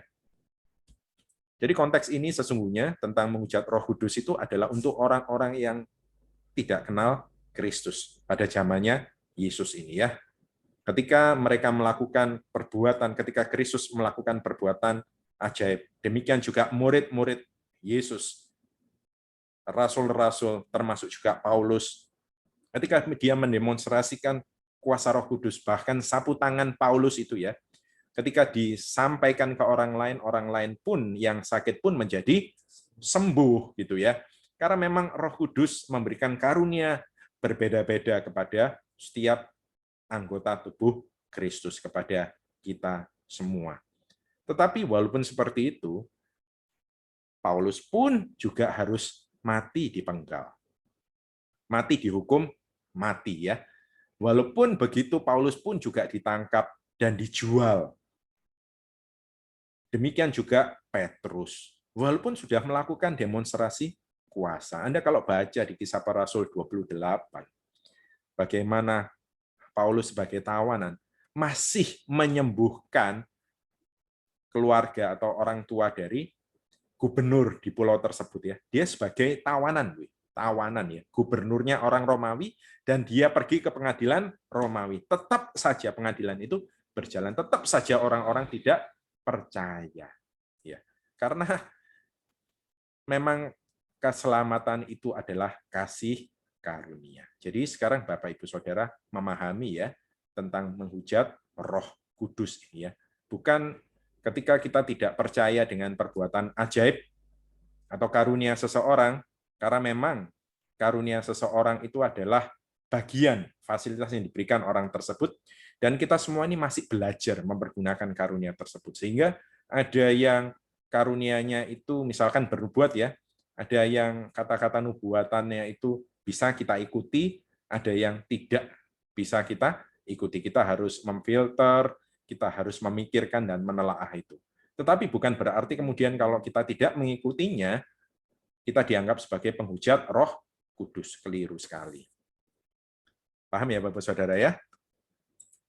Jadi konteks ini sesungguhnya tentang menghujat Roh Kudus itu adalah untuk orang-orang yang tidak kenal Kristus pada zamannya Yesus ini ya. Ketika mereka melakukan perbuatan, ketika Kristus melakukan perbuatan ajaib, demikian juga murid-murid Yesus, rasul-rasul, termasuk juga Paulus, ketika dia mendemonstrasikan kuasa Roh Kudus, bahkan sapu tangan Paulus itu ya, ketika disampaikan ke orang lain pun yang sakit pun menjadi sembuh gitu ya. Karena memang Roh Kudus memberikan karunia berbeda-beda kepada setiap anggota tubuh Kristus, kepada kita semua. Tetapi walaupun seperti itu, Paulus pun juga harus mati dipenggal. Mati dihukum mati ya. Walaupun begitu, Paulus pun juga ditangkap dan dijual. Demikian juga Petrus. Walaupun sudah melakukan demonstrasi kuasa. Anda kalau baca di Kisah Para Rasul 28, bagaimana Paulus sebagai tawanan masih menyembuhkan keluarga atau orang tua dari gubernur di pulau tersebut ya. Dia sebagai tawanan ya. Gubernurnya orang Romawi dan dia pergi ke pengadilan Romawi. Tetap saja pengadilan itu berjalan, tetap saja orang-orang tidak percaya. Ya. Karena memang keselamatan itu adalah kasih karunia. Jadi sekarang Bapak Ibu Saudara memahami ya tentang menghujat Roh Kudus ini ya. Bukan ketika kita tidak percaya dengan perbuatan ajaib atau karunia seseorang, karena memang karunia seseorang itu adalah bagian fasilitas yang diberikan orang tersebut, dan kita semua ini masih belajar mempergunakan karunia tersebut. Sehingga ada yang karunianya itu misalkan bernubuat ya, ada yang kata-kata nubuatannya itu bisa kita ikuti, ada yang tidak bisa kita ikuti. Kita harus memfilter, kita harus memikirkan dan menelaah itu. Tetapi bukan berarti kemudian kalau kita tidak mengikutinya, kita dianggap sebagai penghujat Roh Kudus. Keliru sekali. Paham ya Bapak Saudara ya?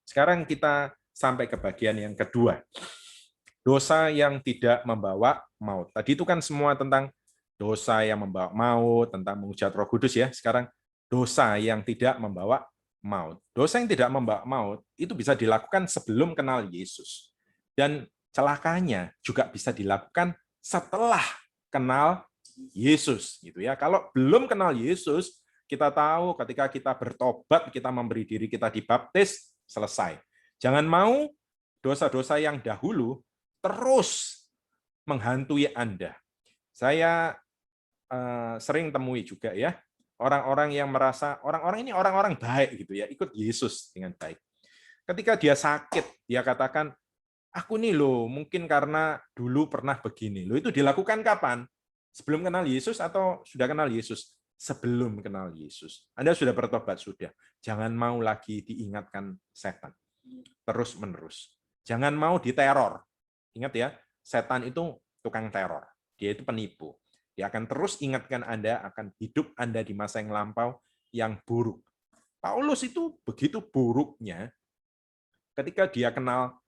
Sekarang kita sampai ke bagian yang kedua. Dosa yang tidak membawa maut. Tadi itu kan semua tentang dosa yang membawa maut, tentang menghujat Roh Kudus ya. Sekarang dosa yang tidak membawa maut. Dosa yang tidak membawa maut itu bisa dilakukan sebelum kenal Yesus. Dan celakanya juga bisa dilakukan setelah kenal Yesus gitu ya. Kalau belum kenal Yesus, kita tahu ketika kita bertobat, kita memberi diri kita dibaptis, selesai. Jangan mau dosa-dosa yang dahulu terus menghantui Anda. Saya sering temui juga ya, orang-orang yang merasa orang-orang ini orang-orang baik gitu ya, ikut Yesus dengan baik. Ketika dia sakit, dia katakan, aku nih loh, mungkin karena dulu pernah begini. Loh, itu dilakukan kapan? Sebelum kenal Yesus atau sudah kenal Yesus? Sebelum kenal Yesus. Anda sudah bertobat, sudah. Jangan mau lagi diingatkan setan. Terus-menerus. Jangan mau diteror. Ingat ya, setan itu tukang teror. Dia itu penipu. Dia akan terus ingatkan Anda akan hidup Anda di masa yang lampau yang buruk. Paulus itu begitu buruknya, ketika dia kenal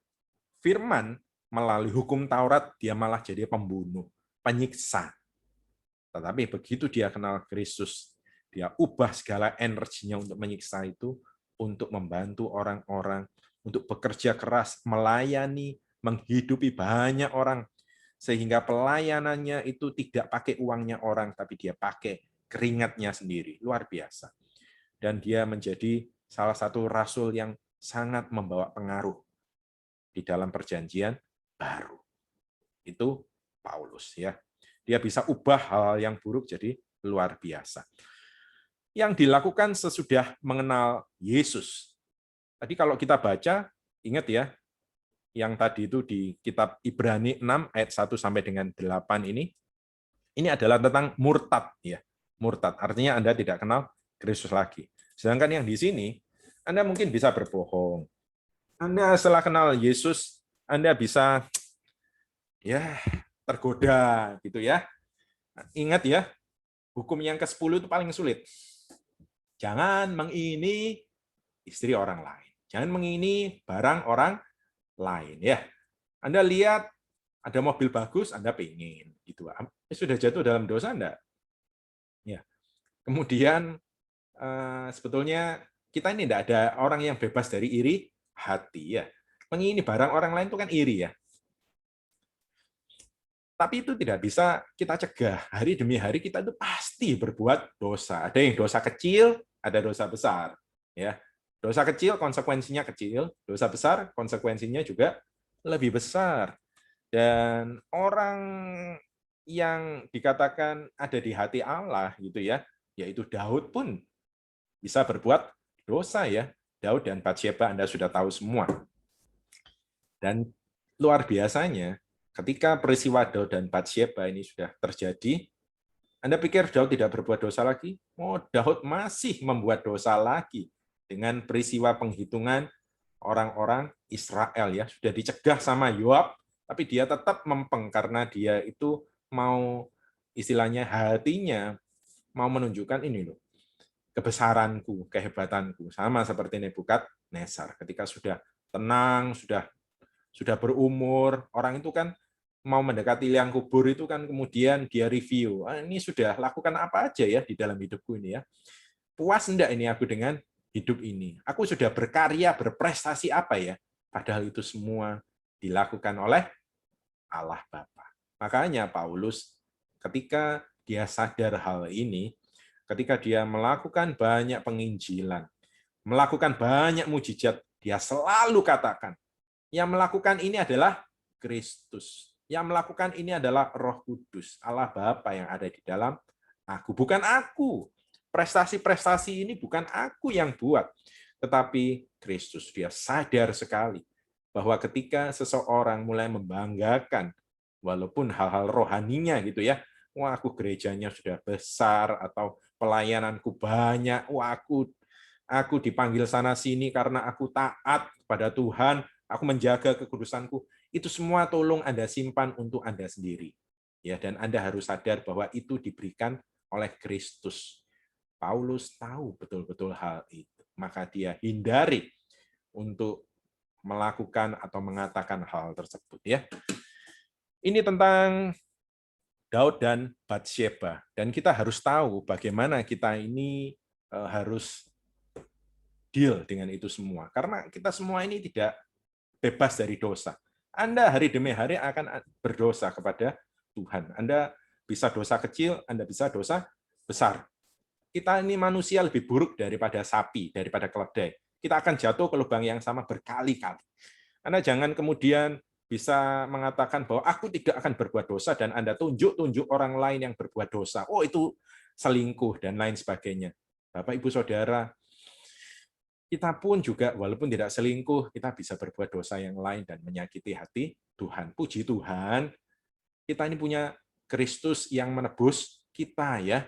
firman melalui hukum Taurat, dia malah jadi pembunuh, penyiksa. Tetapi begitu dia kenal Kristus, dia ubah segala energinya untuk menyiksa itu, untuk membantu orang-orang, untuk bekerja keras, melayani, menghidupi banyak orang, sehingga pelayanannya itu tidak pakai uangnya orang, tapi dia pakai keringatnya sendiri. Luar biasa. Dan dia menjadi salah satu rasul yang sangat membawa pengaruh di dalam perjanjian baru. Itu Paulus ya. Dia bisa ubah hal yang buruk jadi luar biasa. Yang dilakukan sesudah mengenal Yesus. Tadi kalau kita baca, ingat ya, yang tadi itu di kitab Ibrani 6 ayat 1 sampai dengan 8 ini adalah tentang murtad ya. Murtad artinya Anda tidak kenal Kristus lagi. Sedangkan yang di sini Anda mungkin bisa berbohong. Anda setelah kenal Yesus, Anda bisa ya tergoda gitu ya. Ingat ya, hukum yang ke-10 itu paling sulit. Jangan mengini istri orang lain. Jangan mengini barang orang lain ya. Anda lihat ada mobil bagus, Anda pengen gitu. Sudah jatuh dalam dosa Anda. Ya. Kemudian sebetulnya kita ini tidak ada orang yang bebas dari iri hati ya. Mengini barang orang lain itu kan iri ya. Tapi itu tidak bisa kita cegah. Hari demi hari kita itu pasti berbuat dosa. Ada yang dosa kecil, ada dosa besar. Ya, dosa kecil konsekuensinya kecil, dosa besar konsekuensinya juga lebih besar. Dan orang yang dikatakan ada di hati Allah gitu ya, yaitu Daud pun bisa berbuat dosa ya. Daud dan Batsyeba Anda sudah tahu semua. Dan luar biasanya ketika peristiwa Daud dan Batsyeba ini sudah terjadi, Anda pikir Daud tidak berbuat dosa lagi? Oh, Daud masih membuat dosa lagi dengan peristiwa penghitungan orang-orang Israel ya. Sudah dicegah sama Yoab, tapi dia tetap mempeng karena dia itu mau istilahnya hatinya mau menunjukkan ini loh, kebesaranku, kehebatanku, sama seperti Nebukadnezar. Ketika sudah tenang, sudah berumur, orang itu kan mau mendekati liang kubur itu kan kemudian dia review, ini sudah lakukan apa aja ya di dalam hidupku ini ya. Puas enggak ini aku dengan hidup ini? Aku sudah berkarya, berprestasi apa ya? Padahal itu semua dilakukan oleh Allah Bapa. Makanya Paulus ketika dia sadar hal ini, ketika dia melakukan banyak penginjilan, melakukan banyak mujizat, dia selalu katakan, yang melakukan ini adalah Kristus. Yang melakukan ini adalah Roh Kudus, Allah Bapa yang ada di dalam aku. Bukan aku. Prestasi-prestasi ini bukan aku yang buat, tetapi Kristus. Dia sadar sekali bahwa ketika seseorang mulai membanggakan, walaupun hal-hal rohaninya gitu ya, wah aku gerejanya sudah besar, atau pelayananku banyak, wah aku dipanggil sana-sini karena aku taat kepada Tuhan, aku menjaga kekudusanku, itu semua tolong Anda simpan untuk Anda sendiri. Ya, dan Anda harus sadar bahwa itu diberikan oleh Kristus. Paulus tahu betul-betul hal itu. Maka dia hindari untuk melakukan atau mengatakan hal tersebut. Ya. Ini tentang Daud dan Batsyeba. Dan kita harus tahu bagaimana kita ini harus deal dengan itu semua. Karena kita semua ini tidak bebas dari dosa. Anda hari demi hari akan berdosa kepada Tuhan. Anda bisa dosa kecil, Anda bisa dosa besar. Kita ini manusia lebih buruk daripada sapi, daripada keledai. Kita akan jatuh ke lubang yang sama berkali-kali. Anda jangan kemudian bisa mengatakan bahwa aku tidak akan berbuat dosa dan Anda tunjuk orang lain yang berbuat dosa. Oh, itu selingkuh dan lain sebagainya. Bapak, Ibu, Saudara, kita pun juga walaupun tidak selingkuh, kita bisa berbuat dosa yang lain dan menyakiti hati Tuhan. Puji Tuhan, kita ini punya Kristus yang menebus kita ya.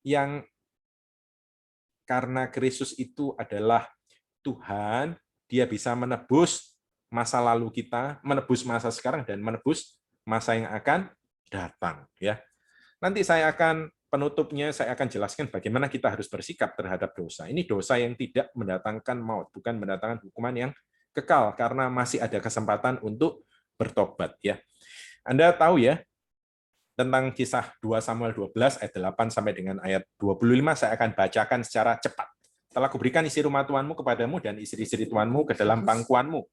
Yang karena Kristus itu adalah Tuhan, dia bisa menebus masa lalu kita, menebus masa sekarang dan menebus masa yang akan datang ya. Nanti saya akan penutupnya saya akan jelaskan bagaimana kita harus bersikap terhadap dosa. Ini dosa yang tidak mendatangkan maut, bukan mendatangkan hukuman yang kekal karena masih ada kesempatan untuk bertobat ya. Anda tahu ya tentang kisah 2 Samuel 12 ayat 8 sampai dengan ayat 25 saya akan bacakan secara cepat. Telah kuberikan isi rumah tuanmu kepadamu dan istri-istri tuanmu ke dalam pangkuanmu.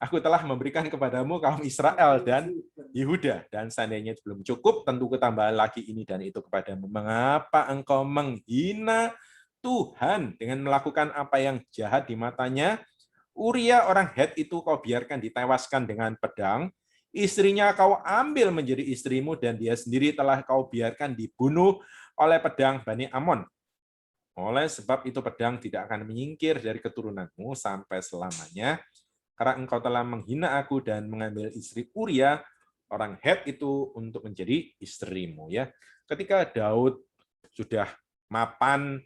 Aku telah memberikan kepadamu kaum Israel dan Yehuda, dan seandainya itu belum cukup, tentu ketambahan lagi ini dan itu kepadamu. Mengapa engkau menghina Tuhan dengan melakukan apa yang jahat di matanya. Uria orang Het itu kau biarkan ditewaskan dengan pedang, istrinya kau ambil menjadi istrimu, dan dia sendiri telah kau biarkan dibunuh oleh pedang Bani Amon. Oleh sebab itu pedang tidak akan menyingkir dari keturunanmu sampai selamanya, karena engkau telah menghina aku dan mengambil istri Uria orang Het itu untuk menjadi istrimu. Ya, ketika Daud sudah mapan,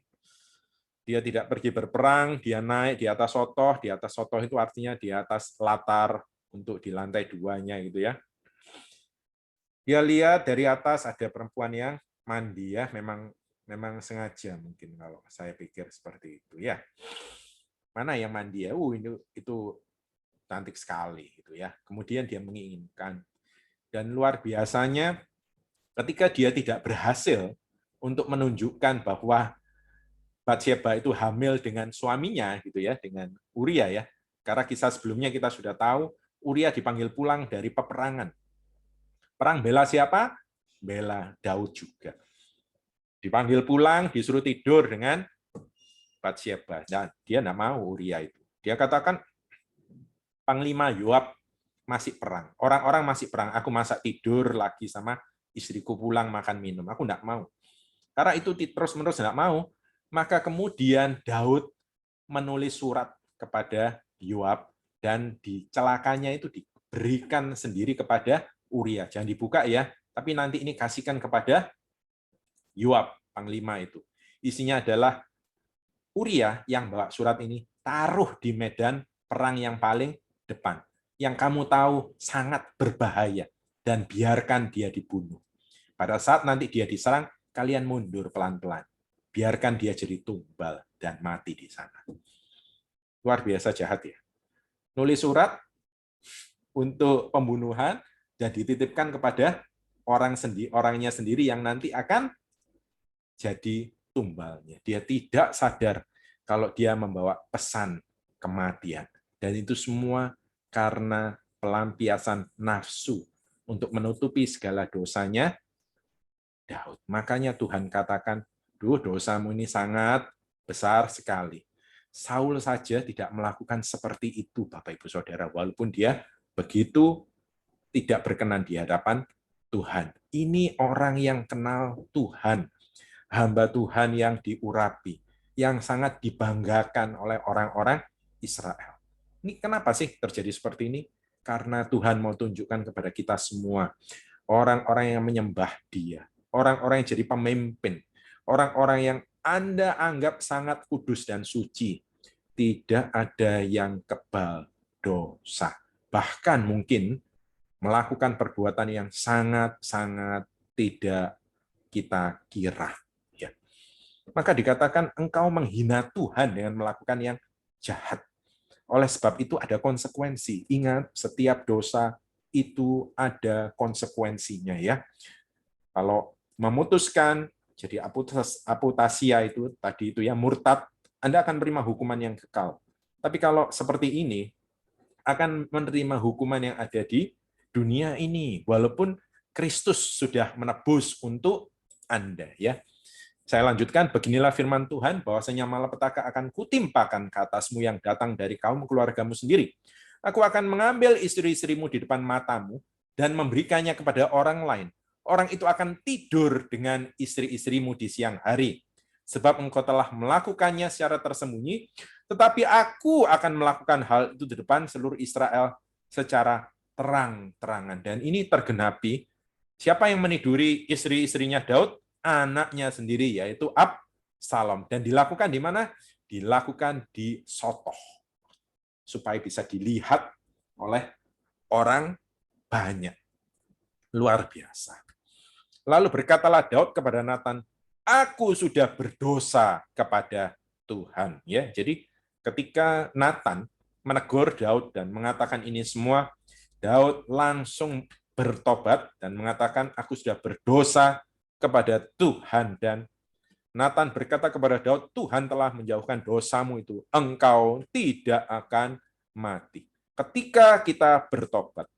dia tidak pergi berperang, dia naik di atas sotoh. Di atas sotoh itu artinya di atas latar untuk di lantai 2-nya gitu ya. Dia lihat dari atas ada perempuan yang mandi ya, memang sengaja mungkin kalau saya pikir seperti itu ya. Mana yang mandi ya? Itu cantik sekali gitu ya. Kemudian dia menginginkan, dan luar biasanya ketika dia tidak berhasil untuk menunjukkan bahwa Batsyeba itu hamil dengan suaminya gitu ya, dengan Uria ya. Karena kisah sebelumnya kita sudah tahu Uria dipanggil pulang dari peperangan. Perang bela siapa? Bela Daud juga. Dipanggil pulang, disuruh tidur dengan Batsyeba. Dan dia tidak mau Uria itu. Dia katakan, Panglima Yoab masih perang. Orang-orang masih perang. Aku masa tidur lagi sama istriku pulang makan minum. Aku tidak mau. Karena itu terus-menerus tidak mau. Maka kemudian Daud menulis surat kepada Yoab, dan di celakanya itu diberikan sendiri kepada Uria. Jangan dibuka ya, tapi nanti ini kasihkan kepada Yoab, panglima itu. Isinya adalah Uria yang bawa surat ini, taruh di medan perang yang paling depan, yang kamu tahu sangat berbahaya, dan biarkan dia dibunuh. Pada saat nanti dia diserang, kalian mundur pelan-pelan. Biarkan dia jadi tumbal dan mati di sana. Luar biasa jahat ya. Nulis surat untuk pembunuhan dan dititipkan kepada orangnya sendiri yang nanti akan jadi tumbalnya. Dia tidak sadar kalau dia membawa pesan kematian. Dan itu semua karena pelampiasan nafsu untuk menutupi segala dosanya Daud. Makanya Tuhan katakan, dosamu ini sangat besar sekali. Saul saja tidak melakukan seperti itu, Bapak Ibu Saudara, walaupun dia begitu tidak berkenan di hadapan Tuhan. Ini orang yang kenal Tuhan, hamba Tuhan yang diurapi, yang sangat dibanggakan oleh orang-orang Israel. Ini kenapa sih terjadi seperti ini? Karena Tuhan mau tunjukkan kepada kita semua, orang-orang yang menyembah Dia, orang-orang yang jadi pemimpin, orang-orang yang Anda anggap sangat kudus dan suci, tidak ada yang kebal dosa. Bahkan mungkin melakukan perbuatan yang sangat-sangat tidak kita kira. Ya. Maka dikatakan engkau menghina Tuhan dengan melakukan yang jahat. Oleh sebab itu ada konsekuensi. Ingat, setiap dosa itu ada konsekuensinya ya. Kalau memutuskan jadi aputasia itu tadi itu ya, murtad, Anda akan menerima hukuman yang kekal. Tapi kalau seperti ini akan menerima hukuman yang ada di dunia ini, walaupun Kristus sudah menebus untuk Anda ya. Saya lanjutkan, beginilah firman Tuhan, bahwasanya malapetaka akan kutimpakan ke atasmu yang datang dari kaum keluargamu sendiri. Aku akan mengambil istri-istrimu di depan matamu dan memberikannya kepada orang lain. Orang itu akan tidur dengan istri-istrimu di siang hari. Sebab engkau telah melakukannya secara tersembunyi, tetapi aku akan melakukan hal itu di depan seluruh Israel secara terang-terangan. Dan ini tergenapi, siapa yang meniduri istri-istrinya Daud? Anaknya sendiri, yaitu Absalom. Dan dilakukan di mana? Dilakukan di Sotoh. Supaya bisa dilihat oleh orang banyak. Luar biasa. Lalu berkatalah Daud kepada Nathan, aku sudah berdosa kepada Tuhan. Ya, jadi ketika Nathan menegur Daud dan mengatakan ini semua, Daud langsung bertobat dan mengatakan, aku sudah berdosa kepada Tuhan. Dan Nathan berkata kepada Daud, Tuhan telah menjauhkan dosamu itu, engkau tidak akan mati. Ketika kita bertobat,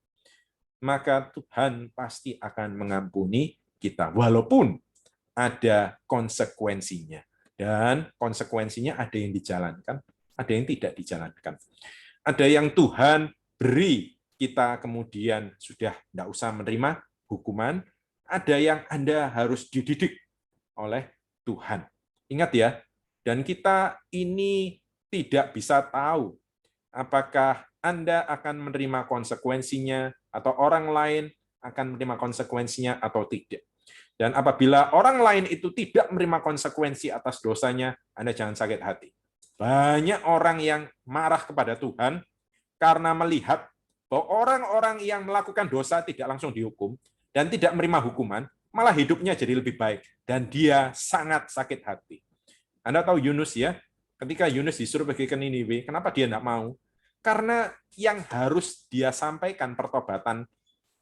maka Tuhan pasti akan mengampuni kita, walaupun ada konsekuensinya. Dan konsekuensinya ada yang dijalankan, ada yang tidak dijalankan. Ada yang Tuhan beri, kita kemudian sudah tidak usah menerima hukuman. Ada yang Anda harus dididik oleh Tuhan. Ingat ya, dan kita ini tidak bisa tahu apakah Anda akan menerima konsekuensinya atau orang lain akan menerima konsekuensinya atau tidak. Dan apabila orang lain itu tidak menerima konsekuensi atas dosanya, Anda jangan sakit hati. Banyak orang yang marah kepada Tuhan karena melihat bahwa orang-orang yang melakukan dosa tidak langsung dihukum dan tidak menerima hukuman, malah hidupnya jadi lebih baik. Dan dia sangat sakit hati. Anda tahu Yunus ya, ketika Yunus disuruh pergi ke Niniwe, kenapa dia tidak mau? Karena yang harus dia sampaikan pertobatan,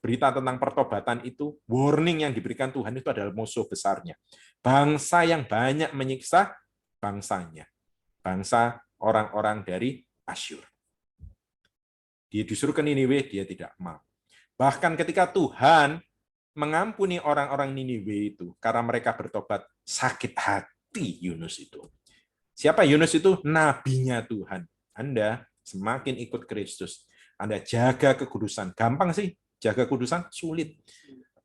berita tentang pertobatan itu, warning yang diberikan Tuhan itu adalah musuh besarnya. Bangsa yang banyak menyiksa bangsanya. Bangsa orang-orang dari Asyur. Dia disuruh ke Niniwe, dia tidak mau. Bahkan ketika Tuhan mengampuni orang-orang Niniwe itu, karena mereka bertobat, sakit hati Yunus itu. Siapa Yunus itu? Nabinya Tuhan. Anda semakin ikut Kristus, Anda jaga kekudusan. Gampang sih, jaga kudusan sulit.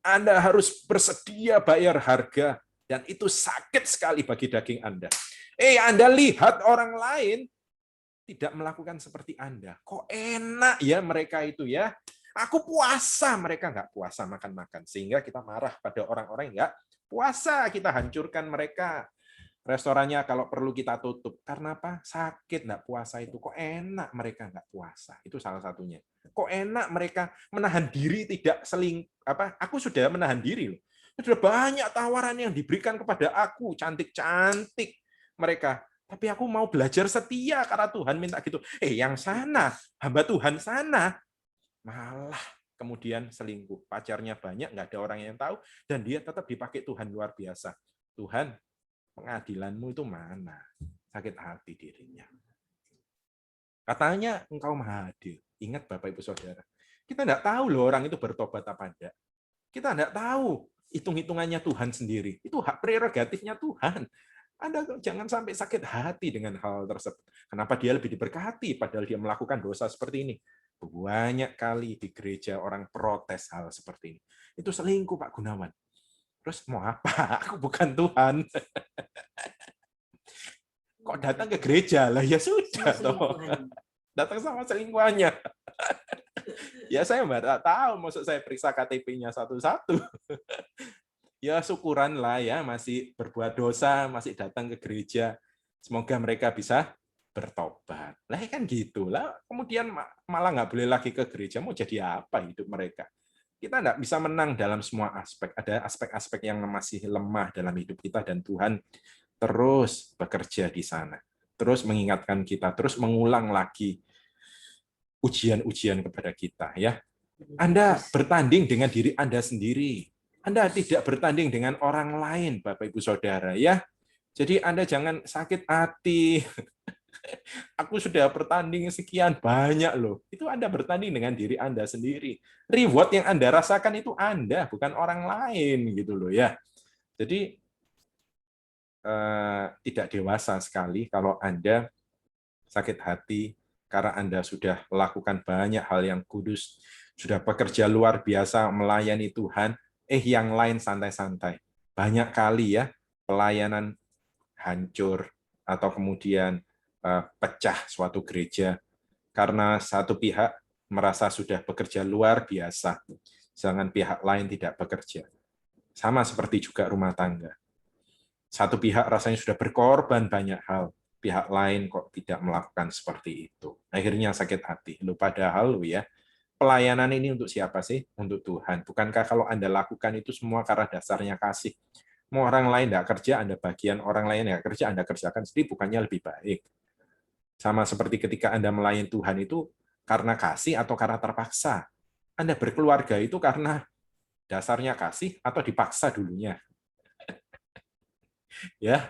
Anda harus bersedia bayar harga, dan itu sakit sekali bagi daging Anda. Anda lihat orang lain tidak melakukan seperti Anda. Kok enak ya mereka itu ya? Aku puasa, mereka nggak puasa makan-makan. Sehingga kita marah pada orang-orang yang nggak puasa, kita hancurkan mereka. Restorannya kalau perlu kita tutup. Karena apa? Sakit nggak puasa itu. Kok enak mereka nggak puasa? Itu salah satunya. Kok enak mereka menahan diri tidak Aku sudah menahan diri loh. Sudah banyak tawaran yang diberikan kepada aku, cantik-cantik mereka. Tapi aku mau belajar setia karena Tuhan minta gitu. Yang sana, hamba Tuhan sana, malah kemudian selingkuh. Pacarnya banyak, nggak ada orang yang tahu, dan dia tetap dipakai Tuhan luar biasa. Tuhan, pengadilanmu itu mana? Sakit hati dirinya. Katanya engkau maha adil. Ingat Bapak Ibu Saudara, kita nggak tahu loh orang itu bertobat apa enggak. Kita nggak tahu hitung-hitungannya Tuhan sendiri. Itu hak prerogatifnya Tuhan. Anda jangan sampai sakit hati dengan hal tersebut. Kenapa dia lebih diberkati padahal dia melakukan dosa seperti ini? Banyak kali di gereja orang protes hal seperti ini. Itu selingkuh Pak Gunawan. Terus mau apa? Aku bukan Tuhan. Kok datang ke gereja lah? Ya sudah toh. Datang sama selingkuhannya. Ya saya nggak tahu, maksud saya periksa KTP-nya satu-satu. Ya syukuran lah ya, masih berbuat dosa, masih datang ke gereja. Semoga mereka bisa bertobat. Lah kan gitu lah. Kemudian malah nggak boleh lagi ke gereja, mau jadi apa hidup mereka? Kita nggak bisa menang dalam semua aspek. Ada aspek-aspek yang masih lemah dalam hidup kita, dan Tuhan terus bekerja di sana. Terus mengingatkan kita, terus mengulang lagi ujian-ujian kepada kita. Ya, Anda bertanding dengan diri Anda sendiri. Anda tidak bertanding dengan orang lain, Bapak Ibu Saudara. Ya, jadi Anda jangan sakit hati. Aku sudah bertanding sekian banyak loh. Itu Anda bertanding dengan diri Anda sendiri. Reward yang Anda rasakan itu Anda, bukan orang lain gitu loh ya. Jadi tidak dewasa sekali kalau Anda sakit hati karena Anda sudah melakukan banyak hal yang kudus, sudah bekerja luar biasa melayani Tuhan, yang lain santai-santai. Banyak kali ya pelayanan hancur atau kemudian pecah suatu gereja karena satu pihak merasa sudah bekerja luar biasa, sedangkan pihak lain tidak bekerja. Sama seperti juga rumah tangga. Satu pihak rasanya sudah berkorban banyak hal, pihak lain kok tidak melakukan seperti itu. Akhirnya sakit hati. Padahal ya, pelayanan ini untuk siapa sih? Untuk Tuhan. Bukankah kalau Anda lakukan itu semua karena dasarnya kasih? Mau orang lain tidak kerja, Anda bagian, orang lain tidak kerja, Anda kerjakan sendiri, bukannya lebih baik? Sama seperti ketika Anda melayani Tuhan itu karena kasih atau karena terpaksa. Anda berkeluarga itu karena dasarnya kasih atau dipaksa dulunya. Ya.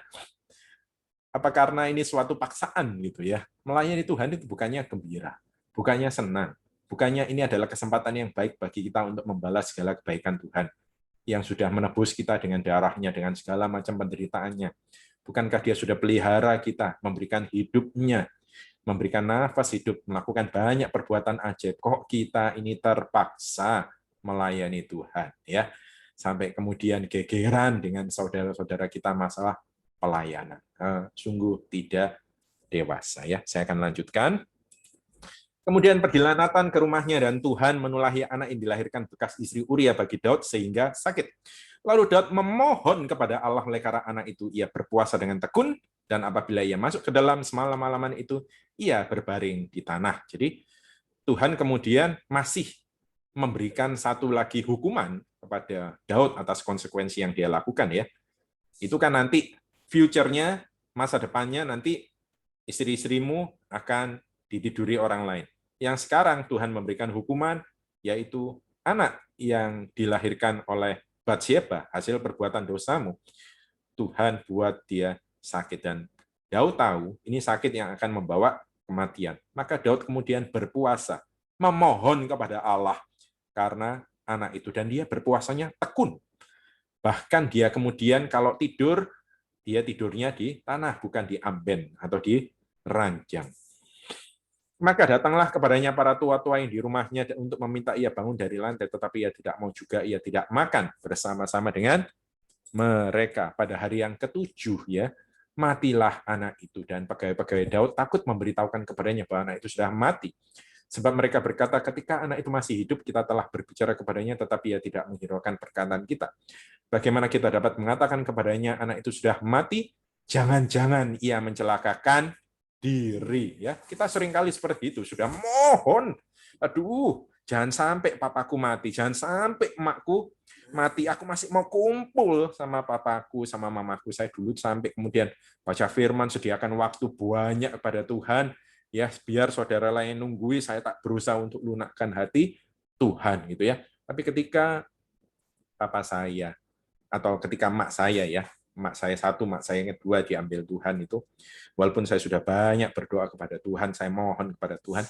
Apa karena ini suatu paksaan gitu ya? Melayani Tuhan itu bukannya gembira, bukannya senang, bukannya ini adalah kesempatan yang baik bagi kita untuk membalas segala kebaikan Tuhan yang sudah menebus kita dengan darahnya, dengan segala macam penderitaannya. Bukankah dia sudah pelihara kita, memberikan hidupnya, memberikan nafas hidup, melakukan banyak perbuatan ajaib. Kok kita ini terpaksa melayani Tuhan, ya? Sampai kemudian gegeran dengan saudara-saudara kita masalah pelayanan. Sungguh tidak dewasa, ya. Saya akan lanjutkan. Kemudian pergi Nathan ke rumahnya dan Tuhan menulahi anak yang dilahirkan bekas istri Uria bagi Daud sehingga sakit. Lalu Daud memohon kepada Allah oleh karena anak itu ia berpuasa dengan tekun, dan apabila ia masuk ke dalam semalam-malaman itu, ia berbaring di tanah. Jadi Tuhan kemudian masih memberikan satu lagi hukuman kepada Daud atas konsekuensi yang dia lakukan, ya. Itu kan nanti future-nya, masa depannya nanti istri-istrimu akan ditiduri orang lain. Yang sekarang Tuhan memberikan hukuman, yaitu anak yang dilahirkan oleh Batsyeba, hasil perbuatan dosamu. Tuhan buat dia sakit, dan Daud tahu ini sakit yang akan membawa kematian. Maka Daud kemudian berpuasa, memohon kepada Allah karena anak itu, dan dia berpuasanya tekun. Bahkan dia kemudian kalau tidur, dia tidurnya di tanah, bukan di amben atau di ranjang. Maka datanglah kepadanya para tua-tua yang di rumahnya untuk meminta ia bangun dari lantai, tetapi ia tidak mau juga, ia tidak makan bersama-sama dengan mereka. Pada hari yang ketujuh, ya, matilah anak itu, dan pegawai-pegawai Daud takut memberitahukan kepadanya bahwa anak itu sudah mati. Sebab mereka berkata, ketika anak itu masih hidup, kita telah berbicara kepadanya, tetapi ia tidak menghiraukan perkataan kita. Bagaimana kita dapat mengatakan kepadanya, anak itu sudah mati? Jangan-jangan ia mencelakakan diri, ya. Kita seringkali seperti itu, sudah mohon, aduh, jangan sampai papaku mati, jangan sampai emakku mati, aku masih mau kumpul sama papaku, sama mamaku. Saya dulu sampai kemudian baca firman, sediakan waktu banyak kepada Tuhan, ya, biar saudara lain nunggui, saya tak berusaha untuk lunakkan hati Tuhan, gitu, ya. Tapi ketika papa saya atau ketika mak saya, ya, mak saya satu, mak saya yang kedua diambil Tuhan itu, walaupun saya sudah banyak berdoa kepada Tuhan, saya mohon kepada Tuhan,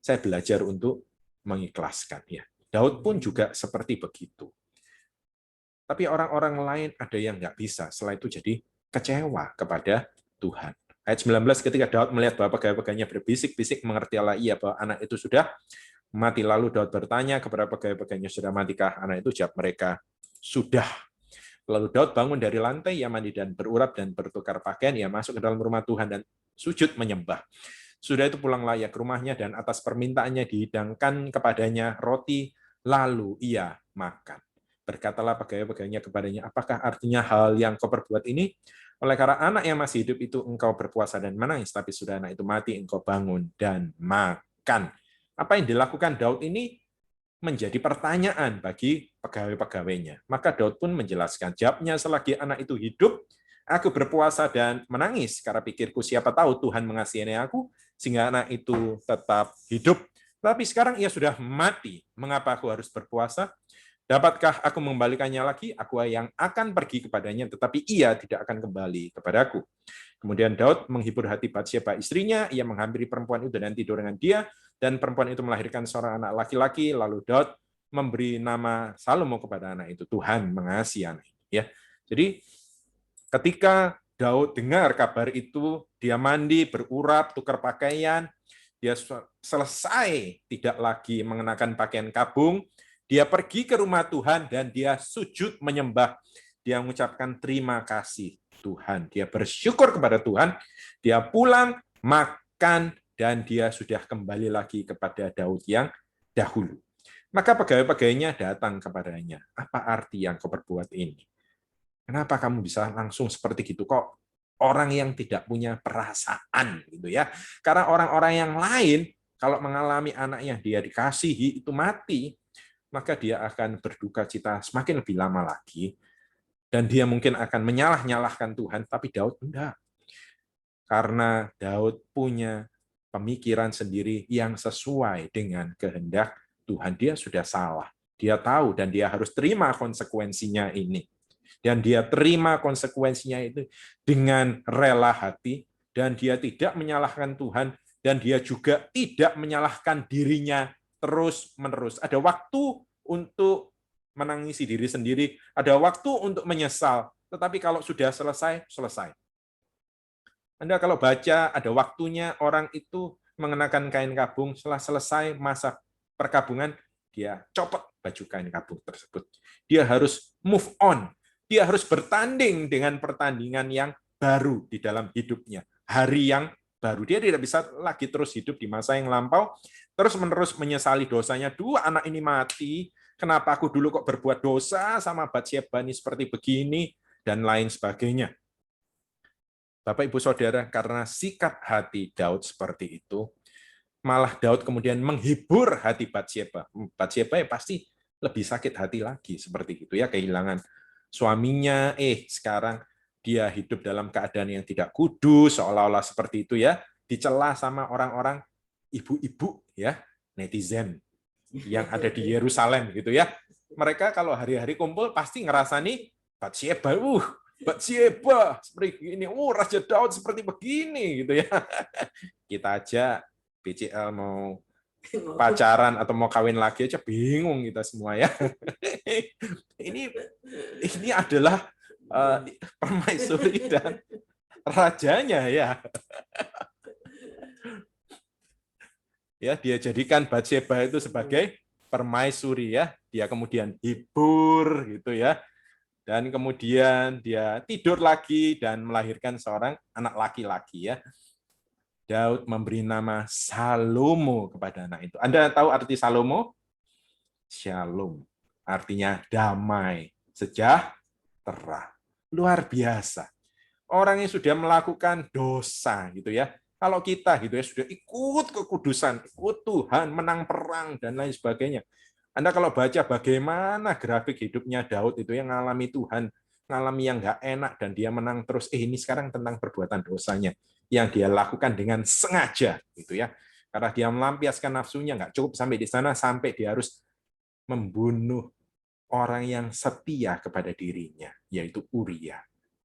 saya belajar untuk mengikhlaskan, ya. Daud pun juga seperti begitu. Tapi orang-orang lain ada yang nggak bisa, setelah itu jadi kecewa kepada Tuhan. Ayat 19, ketika Daud melihat bahwa pegawai-pegawainya berbisik-bisik, mengertilah ia bahwa anak itu sudah mati. Lalu Daud bertanya kepada pegawai-pegawainya, sudah matikah anak itu? Jawab mereka, sudah. Lalu Daud bangun dari lantai, ia mandi dan berurap dan bertukar pakaian, ia masuk ke dalam rumah Tuhan dan sujud menyembah. Sudah itu pulanglah ia ke rumahnya, dan atas permintaannya dihidangkan kepadanya roti, lalu ia makan. Berkatalah pegawai-pegawainya kepadanya, apakah artinya hal yang kau perbuat ini? Oleh karena anak yang masih hidup itu engkau berpuasa dan menangis, tapi sudah anak itu mati, engkau bangun dan makan. Apa yang dilakukan Daud ini menjadi pertanyaan bagi pegawai-pegawainya. Maka Daud pun menjelaskan, jawabnya, selagi anak itu hidup, aku berpuasa dan menangis, karena pikirku siapa tahu Tuhan mengasihi aku, sehingga anak itu tetap hidup. Tapi sekarang ia sudah mati, mengapa aku harus berpuasa? Dapatkah aku mengembalikannya lagi? Aku yang akan pergi kepadanya, tetapi ia tidak akan kembali kepadaku. Kemudian Daud menghibur hati Batsyeba istrinya, ia menghampiri perempuan itu dan tidur dengan dia, dan perempuan itu melahirkan seorang anak laki-laki. Lalu Daud memberi nama Salomo kepada anak itu. Tuhan mengasihi anak itu, ya. Jadi ketika Daud dengar kabar itu, dia mandi, berurap, tukar pakaian, dia selesai tidak lagi mengenakan pakaian kabung, dia pergi ke rumah Tuhan dan dia sujud menyembah. Dia mengucapkan terima kasih Tuhan. Dia bersyukur kepada Tuhan. Dia pulang, makan, dan dia sudah kembali lagi kepada Daud yang dahulu. Maka pegawai-pegawainya datang kepadanya. Apa arti yang kau perbuat ini? Kenapa kamu bisa langsung seperti gitu? Kok orang yang tidak punya perasaan, gitu, ya? Karena orang-orang yang lain, kalau mengalami anaknya dia dikasihi, itu mati, maka dia akan berduka cita semakin lebih lama lagi, dan dia mungkin akan menyalah-nyalahkan Tuhan, tapi Daud enggak. Karena Daud punya pemikiran sendiri yang sesuai dengan kehendak Tuhan. Dia sudah salah, dia tahu, dan dia harus terima konsekuensinya ini. Dan dia terima konsekuensinya itu dengan rela hati, dan dia tidak menyalahkan Tuhan, dan dia juga tidak menyalahkan dirinya terus-menerus. Ada waktu untuk menangisi diri sendiri, ada waktu untuk menyesal, tetapi kalau sudah selesai, selesai. Anda kalau baca, ada waktunya orang itu mengenakan kain kabung, setelah selesai masa perkabungan, dia copot baju kain kabung tersebut. Dia harus move on. Dia harus bertanding dengan pertandingan yang baru di dalam hidupnya. Hari yang baru. Dia tidak bisa lagi terus hidup di masa yang lampau, terus-menerus menyesali dosanya. Dua anak ini mati, kenapa aku dulu kok berbuat dosa sama Batsyeba ini seperti begini, dan lain sebagainya. Bapak, Ibu, Saudara, karena sikap hati Daud seperti itu, malah Daud kemudian menghibur hati Batsyeba. Batsyeba ya pasti lebih sakit hati lagi seperti itu ya, kehilangan suaminya, sekarang dia hidup dalam keadaan yang tidak kudus, seolah-olah seperti itu ya, dicela sama orang-orang ibu-ibu ya, netizen yang ada di Yerusalem gitu ya. Mereka kalau hari-hari kumpul pasti ngerasani Batsyeba, Batsyeba seperti ini, Raja Daud seperti begini gitu ya. Kita aja BCL mau pacaran atau mau kawin lagi aja bingung kita semua ya. Ini adalah permaisuri dan rajanya ya. Ya, dia jadikan Batsyeba itu sebagai permaisuri ya. Dia kemudian hibur gitu ya. Dan kemudian dia tidur lagi dan melahirkan seorang anak laki-laki ya. Daud memberi nama Salomo kepada anak itu. Anda tahu arti Salomo? Shalom. Artinya damai, sejahtera. Luar biasa. Orang yang sudah melakukan dosa gitu ya. Kalau kita gitu ya sudah ikut kekudusan, ikut Tuhan, menang perang dan lain sebagainya. Anda kalau baca bagaimana grafik hidupnya Daud itu yang mengalami Tuhan, mengalami yang nggak enak dan dia menang terus. Ini sekarang tentang perbuatan dosanya yang dia lakukan dengan sengaja, gitu ya. Karena dia melampiaskan nafsunya, nggak cukup sampai di sana, sampai dia harus membunuh orang yang setia kepada dirinya, yaitu Uria.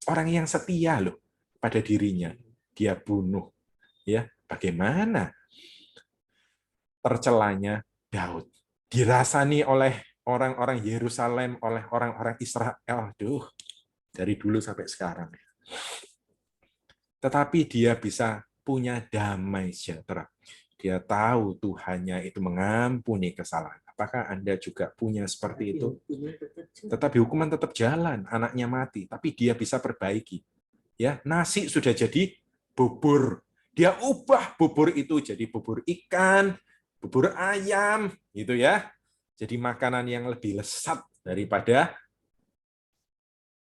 Orang yang setia loh pada dirinya, dia bunuh. Ya, bagaimana tercelanya Daud? Dirasani oleh orang-orang Yerusalem, oleh orang-orang Israel, dari dulu sampai sekarang. Tetapi dia bisa punya damai sejahtera. Dia tahu Tuhannya itu mengampuni kesalahan. Apakah Anda juga punya seperti itu? Tetapi hukuman tetap jalan, anaknya mati, tapi dia bisa perbaiki. Ya, nasi sudah jadi bubur. Dia ubah bubur itu jadi bubur ikan, bubur ayam, gitu ya. Jadi makanan yang lebih lezat daripada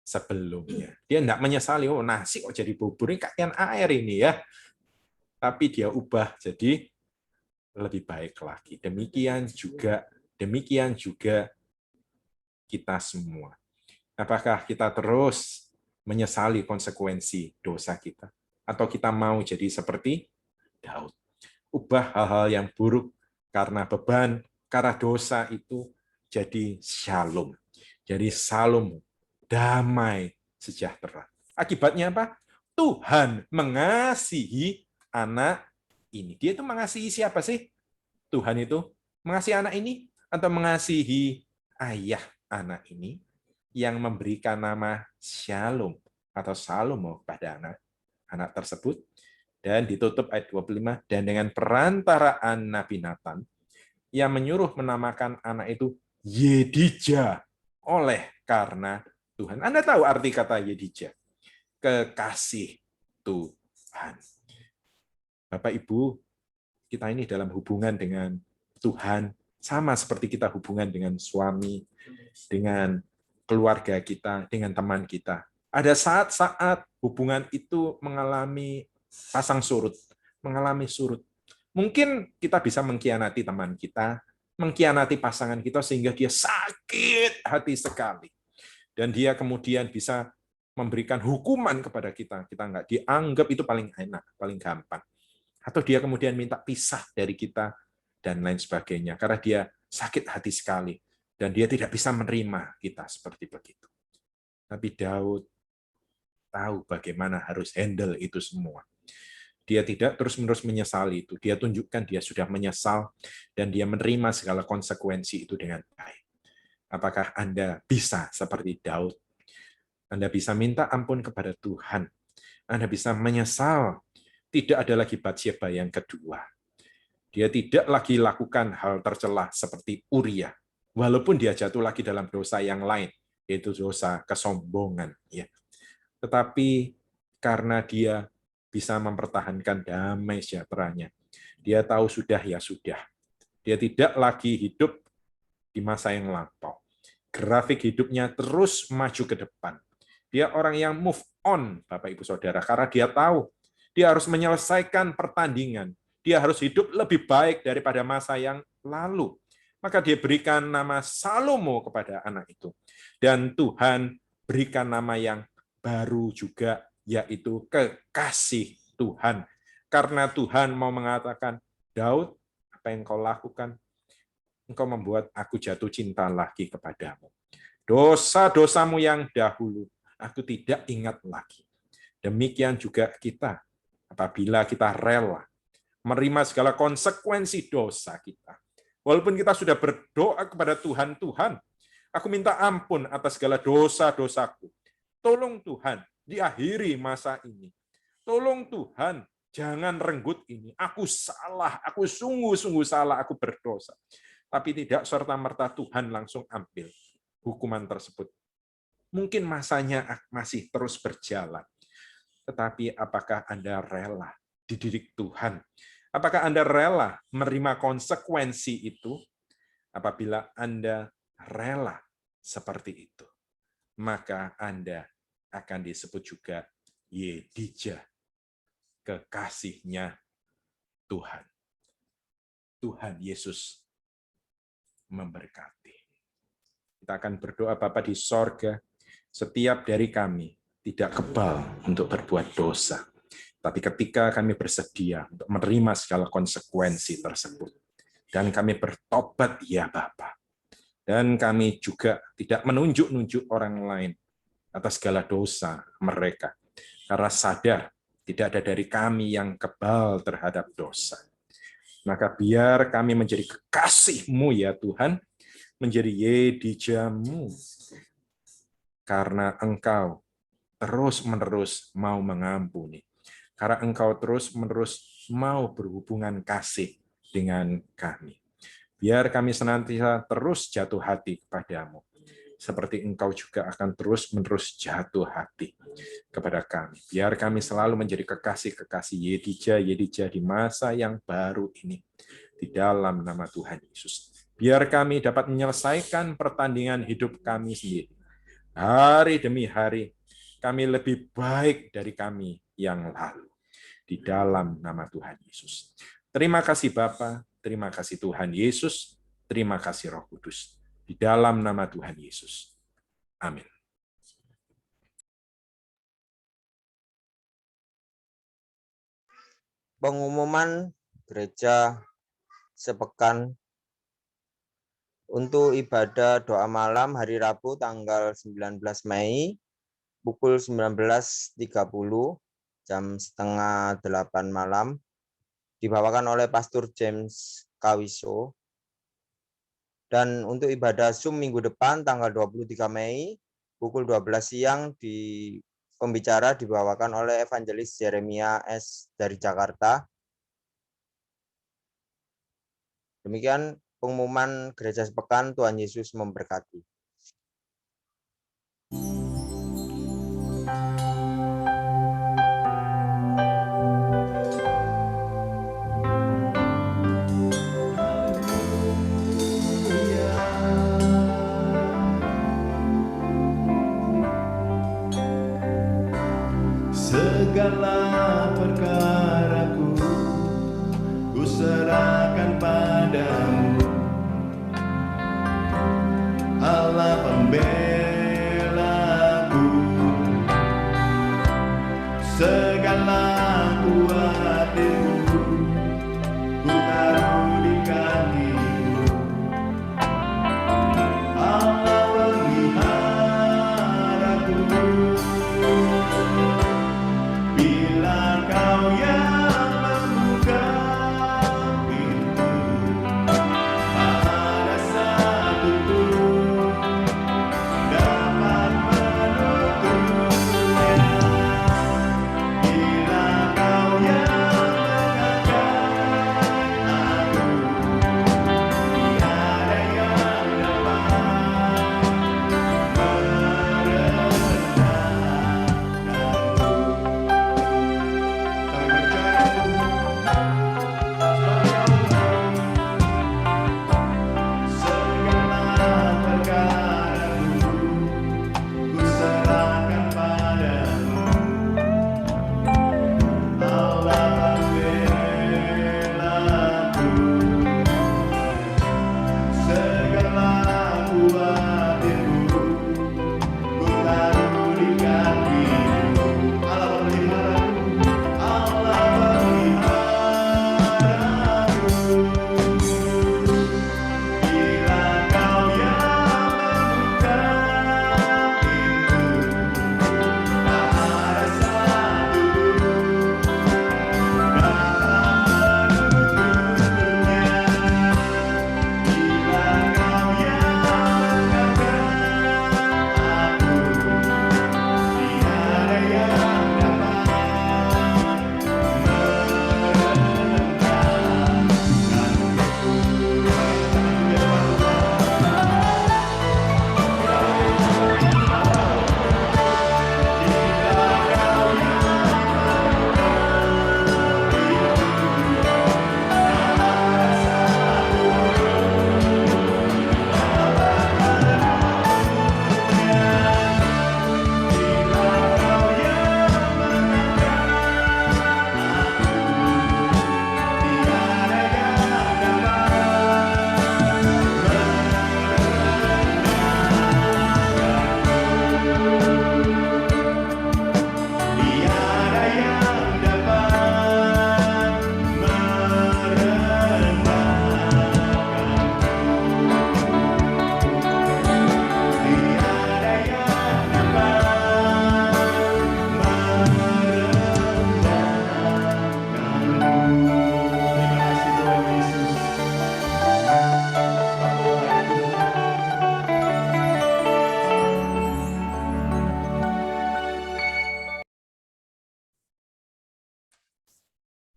sebelumnya. Dia tidak menyesali, nasi kok jadi bubur, ini kaitan air ini ya. Tapi dia ubah jadi lebih baik lagi. Demikian juga kita semua. Apakah kita terus menyesali konsekuensi dosa kita? Atau kita mau jadi seperti Daud? Ubah hal-hal yang buruk karena beban, karena dosa itu jadi shalom. Jadi shalom, damai, sejahtera. Akibatnya apa? Tuhan mengasihi anak ini. Dia itu mengasihi siapa sih? Tuhan itu mengasihi anak ini atau mengasihi ayah anak ini yang memberikan nama Shalom atau Salomo pada anak tersebut. Dan ditutup ayat 25, dan dengan perantaraan Nabi Nathan yang menyuruh menamakan anak itu Yedija oleh karena Tuhan. Anda tahu arti kata Yedija? Kekasih Tuhan. Bapak Ibu, kita ini dalam hubungan dengan Tuhan sama seperti kita hubungan dengan suami, dengan keluarga kita, dengan teman kita. Ada saat-saat hubungan itu mengalami pasang surut, mengalami surut. Mungkin kita bisa mengkhianati teman kita, mengkhianati pasangan kita sehingga dia sakit hati sekali. Dan dia kemudian bisa memberikan hukuman kepada kita. Kita nggak dianggap, itu paling enak, paling gampang. Atau dia kemudian minta pisah dari kita, dan lain sebagainya. Karena dia sakit hati sekali. Dan dia tidak bisa menerima kita seperti begitu. Tapi Daud tahu bagaimana harus handle itu semua. Dia tidak terus-menerus menyesali itu. Dia tunjukkan dia sudah menyesal dan dia menerima segala konsekuensi itu dengan baik. Apakah Anda bisa seperti Daud? Anda bisa minta ampun kepada Tuhan. Anda bisa menyesal. Tidak ada lagi Batsyeba yang kedua. Dia tidak lagi lakukan hal tercela seperti Uria, walaupun dia jatuh lagi dalam dosa yang lain, yaitu dosa kesombongan. Ya. Tetapi karena dia bisa mempertahankan damai sejahteranya, dia tahu sudah ya sudah. Dia tidak lagi hidup di masa yang lampau. Grafik hidupnya terus maju ke depan. Dia orang yang move on, Bapak Ibu Saudara, karena dia tahu dia harus menyelesaikan pertandingan. Dia harus hidup lebih baik daripada masa yang lalu. Maka dia berikan nama Salomo kepada anak itu. Dan Tuhan berikan nama yang baru juga, yaitu kekasih Tuhan. Karena Tuhan mau mengatakan, Daud, apa yang kau lakukan? Engkau membuat aku jatuh cinta lagi kepadamu. Dosa-dosamu yang dahulu, aku tidak ingat lagi. Demikian juga kita, apabila kita rela menerima segala konsekuensi dosa kita. Walaupun kita sudah berdoa kepada Tuhan, Tuhan, aku minta ampun atas segala dosa-dosaku. Tolong Tuhan, diakhiri masa ini. Tolong Tuhan, jangan renggut ini. Aku salah, aku sungguh-sungguh salah, aku berdosa. Tapi tidak serta-merta Tuhan langsung ambil hukuman tersebut. Mungkin masanya masih terus berjalan. Tetapi apakah Anda rela dididik Tuhan? Apakah Anda rela menerima konsekuensi itu? Apabila Anda rela seperti itu, maka Anda akan disebut juga Yedija, kekasihnya Tuhan. Tuhan Yesus memberkati. Kita akan berdoa, Bapa di sorga, setiap dari kami tidak kebal untuk berbuat dosa. Tapi ketika kami bersedia untuk menerima segala konsekuensi tersebut, dan kami bertobat, ya Bapa, dan kami juga tidak menunjuk-nunjuk orang lain atas segala dosa mereka, karena sadar tidak ada dari kami yang kebal terhadap dosa. Maka biar kami menjadi kekasih-Mu, ya Tuhan, menjadi Yedija-Mu, karena Engkau terus-menerus mau mengampuni. Karena Engkau terus-menerus mau berhubungan kasih dengan kami. Biar kami senantiasa terus jatuh hati kepadamu. Seperti Engkau juga akan terus-menerus jatuh hati kepada kami. Biar kami selalu menjadi kekasih-kekasih Yedija di masa yang baru ini. Di dalam nama Tuhan Yesus. Biar kami dapat menyelesaikan pertandingan hidup kami sendiri. Hari demi hari, kami lebih baik dari kami yang lalu. Di dalam nama Tuhan Yesus. Terima kasih Bapa, terima kasih Tuhan Yesus, terima kasih Roh Kudus. Di dalam nama Tuhan Yesus. Amin. Pengumuman gereja sepekan untuk ibadah doa malam hari Rabu tanggal 19 Mei pukul 19.30 jam 7:30 malam dibawakan oleh Pastor James Kawiso. Dan untuk ibadah Zoom minggu depan tanggal 23 Mei pukul 12 siang di pembicara dibawakan oleh Evangelis Jeremia S. dari Jakarta. Demikian pengumuman gereja sepekan. Tuhan Yesus memberkati. Segala perkaraku ku serahkan padamu, Allah pembelaku. Segala kuatirku ku taruh di kakimu, Allah pemeliharaku. Bila kau yang membuka pintu, ada satu pun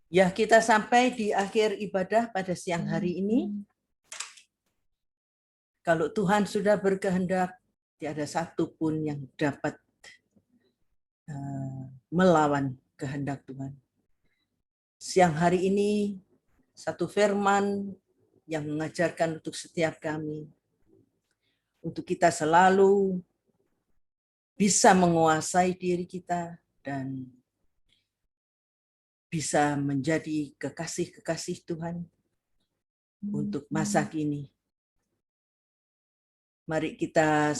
Ya, kita sampai di akhir ibadah pada siang hari ini. Kalau Tuhan sudah berkehendak, tiada satu pun yang dapat melawan kehendak Tuhan. Siang hari ini, satu firman yang mengajarkan untuk setiap kami, untuk kita selalu bisa menguasai diri kita dan bisa menjadi kekasih-kekasih Tuhan untuk masa kini. Mari kita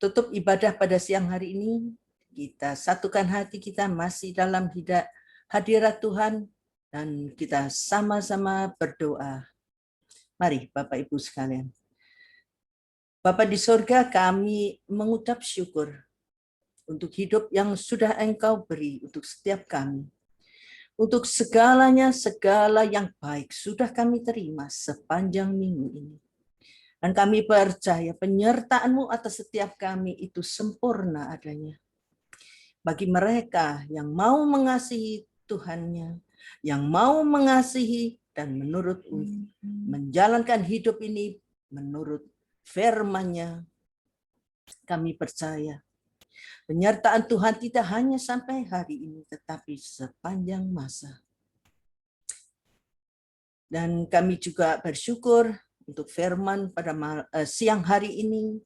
tutup ibadah pada siang hari ini. Kita satukan hati kita masih dalam hadirat Tuhan dan kita sama-sama berdoa. Mari Bapak Ibu sekalian. Bapa di surga, kami mengucap syukur untuk hidup yang sudah Engkau beri untuk setiap kami. Untuk segalanya, segala yang baik sudah kami terima sepanjang minggu ini. Dan kami percaya penyertaan-Mu atas setiap kami itu sempurna adanya. Bagi mereka yang mau mengasihi Tuhannya, yang mau mengasihi dan menjalankan hidup ini menurut firman-Nya, kami percaya penyertaan Tuhan tidak hanya sampai hari ini, tetapi sepanjang masa. Dan kami juga bersyukur untuk firman pada siang hari ini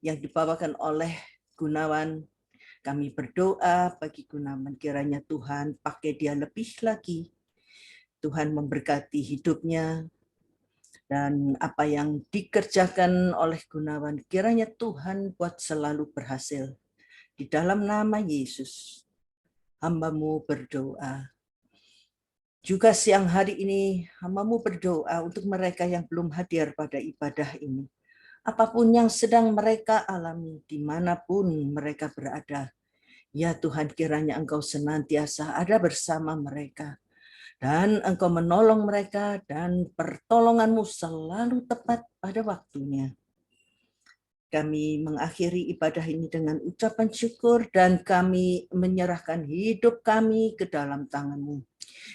yang dibawakan oleh Gunawan. Kami berdoa bagi Gunawan, kiranya Tuhan pakai dia lebih lagi. Tuhan memberkati hidupnya. Dan apa yang dikerjakan oleh Gunawan, kiranya Tuhan buat selalu berhasil. Di dalam nama Yesus, hamba-Mu berdoa. Juga siang hari ini, hamba-Mu berdoa untuk mereka yang belum hadir pada ibadah ini. Apapun yang sedang mereka alami, dimanapun mereka berada. Ya Tuhan, kiranya Engkau senantiasa ada bersama mereka. Dan Engkau menolong mereka dan pertolongan-Mu selalu tepat pada waktunya. Kami mengakhiri ibadah ini dengan ucapan syukur dan kami menyerahkan hidup kami ke dalam tangan-Mu.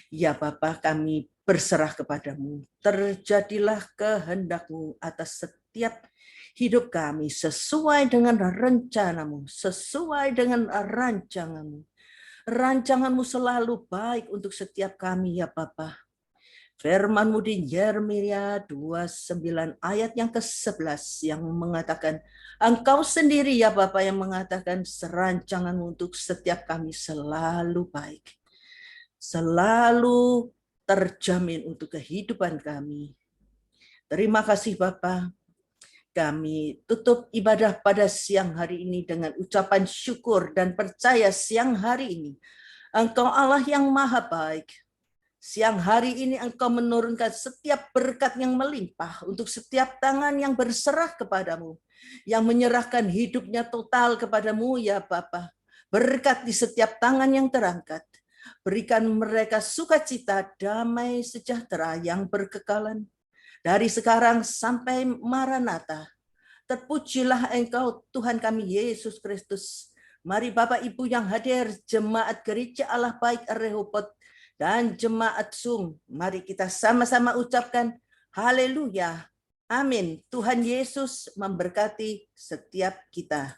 Ya Bapa, kami berserah kepadamu. Terjadilah kehendak-Mu atas setiap hidup kami sesuai dengan rencana-Mu, sesuai dengan rancangan-Mu. Rancangan-Mu selalu baik untuk setiap kami ya Bapa. Firman-Mu di Yeremia 29 ayat yang ke-11 yang mengatakan, Engkau sendiri ya Bapa yang mengatakan rancangan-Mu untuk setiap kami selalu baik. Selalu terjamin untuk kehidupan kami. Terima kasih Bapa. Kami tutup ibadah pada siang hari ini dengan ucapan syukur dan percaya siang hari ini Engkau Allah yang maha baik. Siang hari ini Engkau menurunkan setiap berkat yang melimpah untuk setiap tangan yang berserah kepadamu, yang menyerahkan hidupnya total kepadamu ya Bapa. Berkat di setiap tangan yang terangkat. Berikan mereka sukacita, damai, sejahtera yang berkekalan. Dari sekarang sampai Maranatha. Terpujilah Engkau Tuhan kami Yesus Kristus. Mari Bapak Ibu yang hadir, jemaat Gereja Allah Baik Rehoboth dan jemaat Zoom, mari kita sama-sama ucapkan haleluya. Amin. Tuhan Yesus memberkati setiap kita.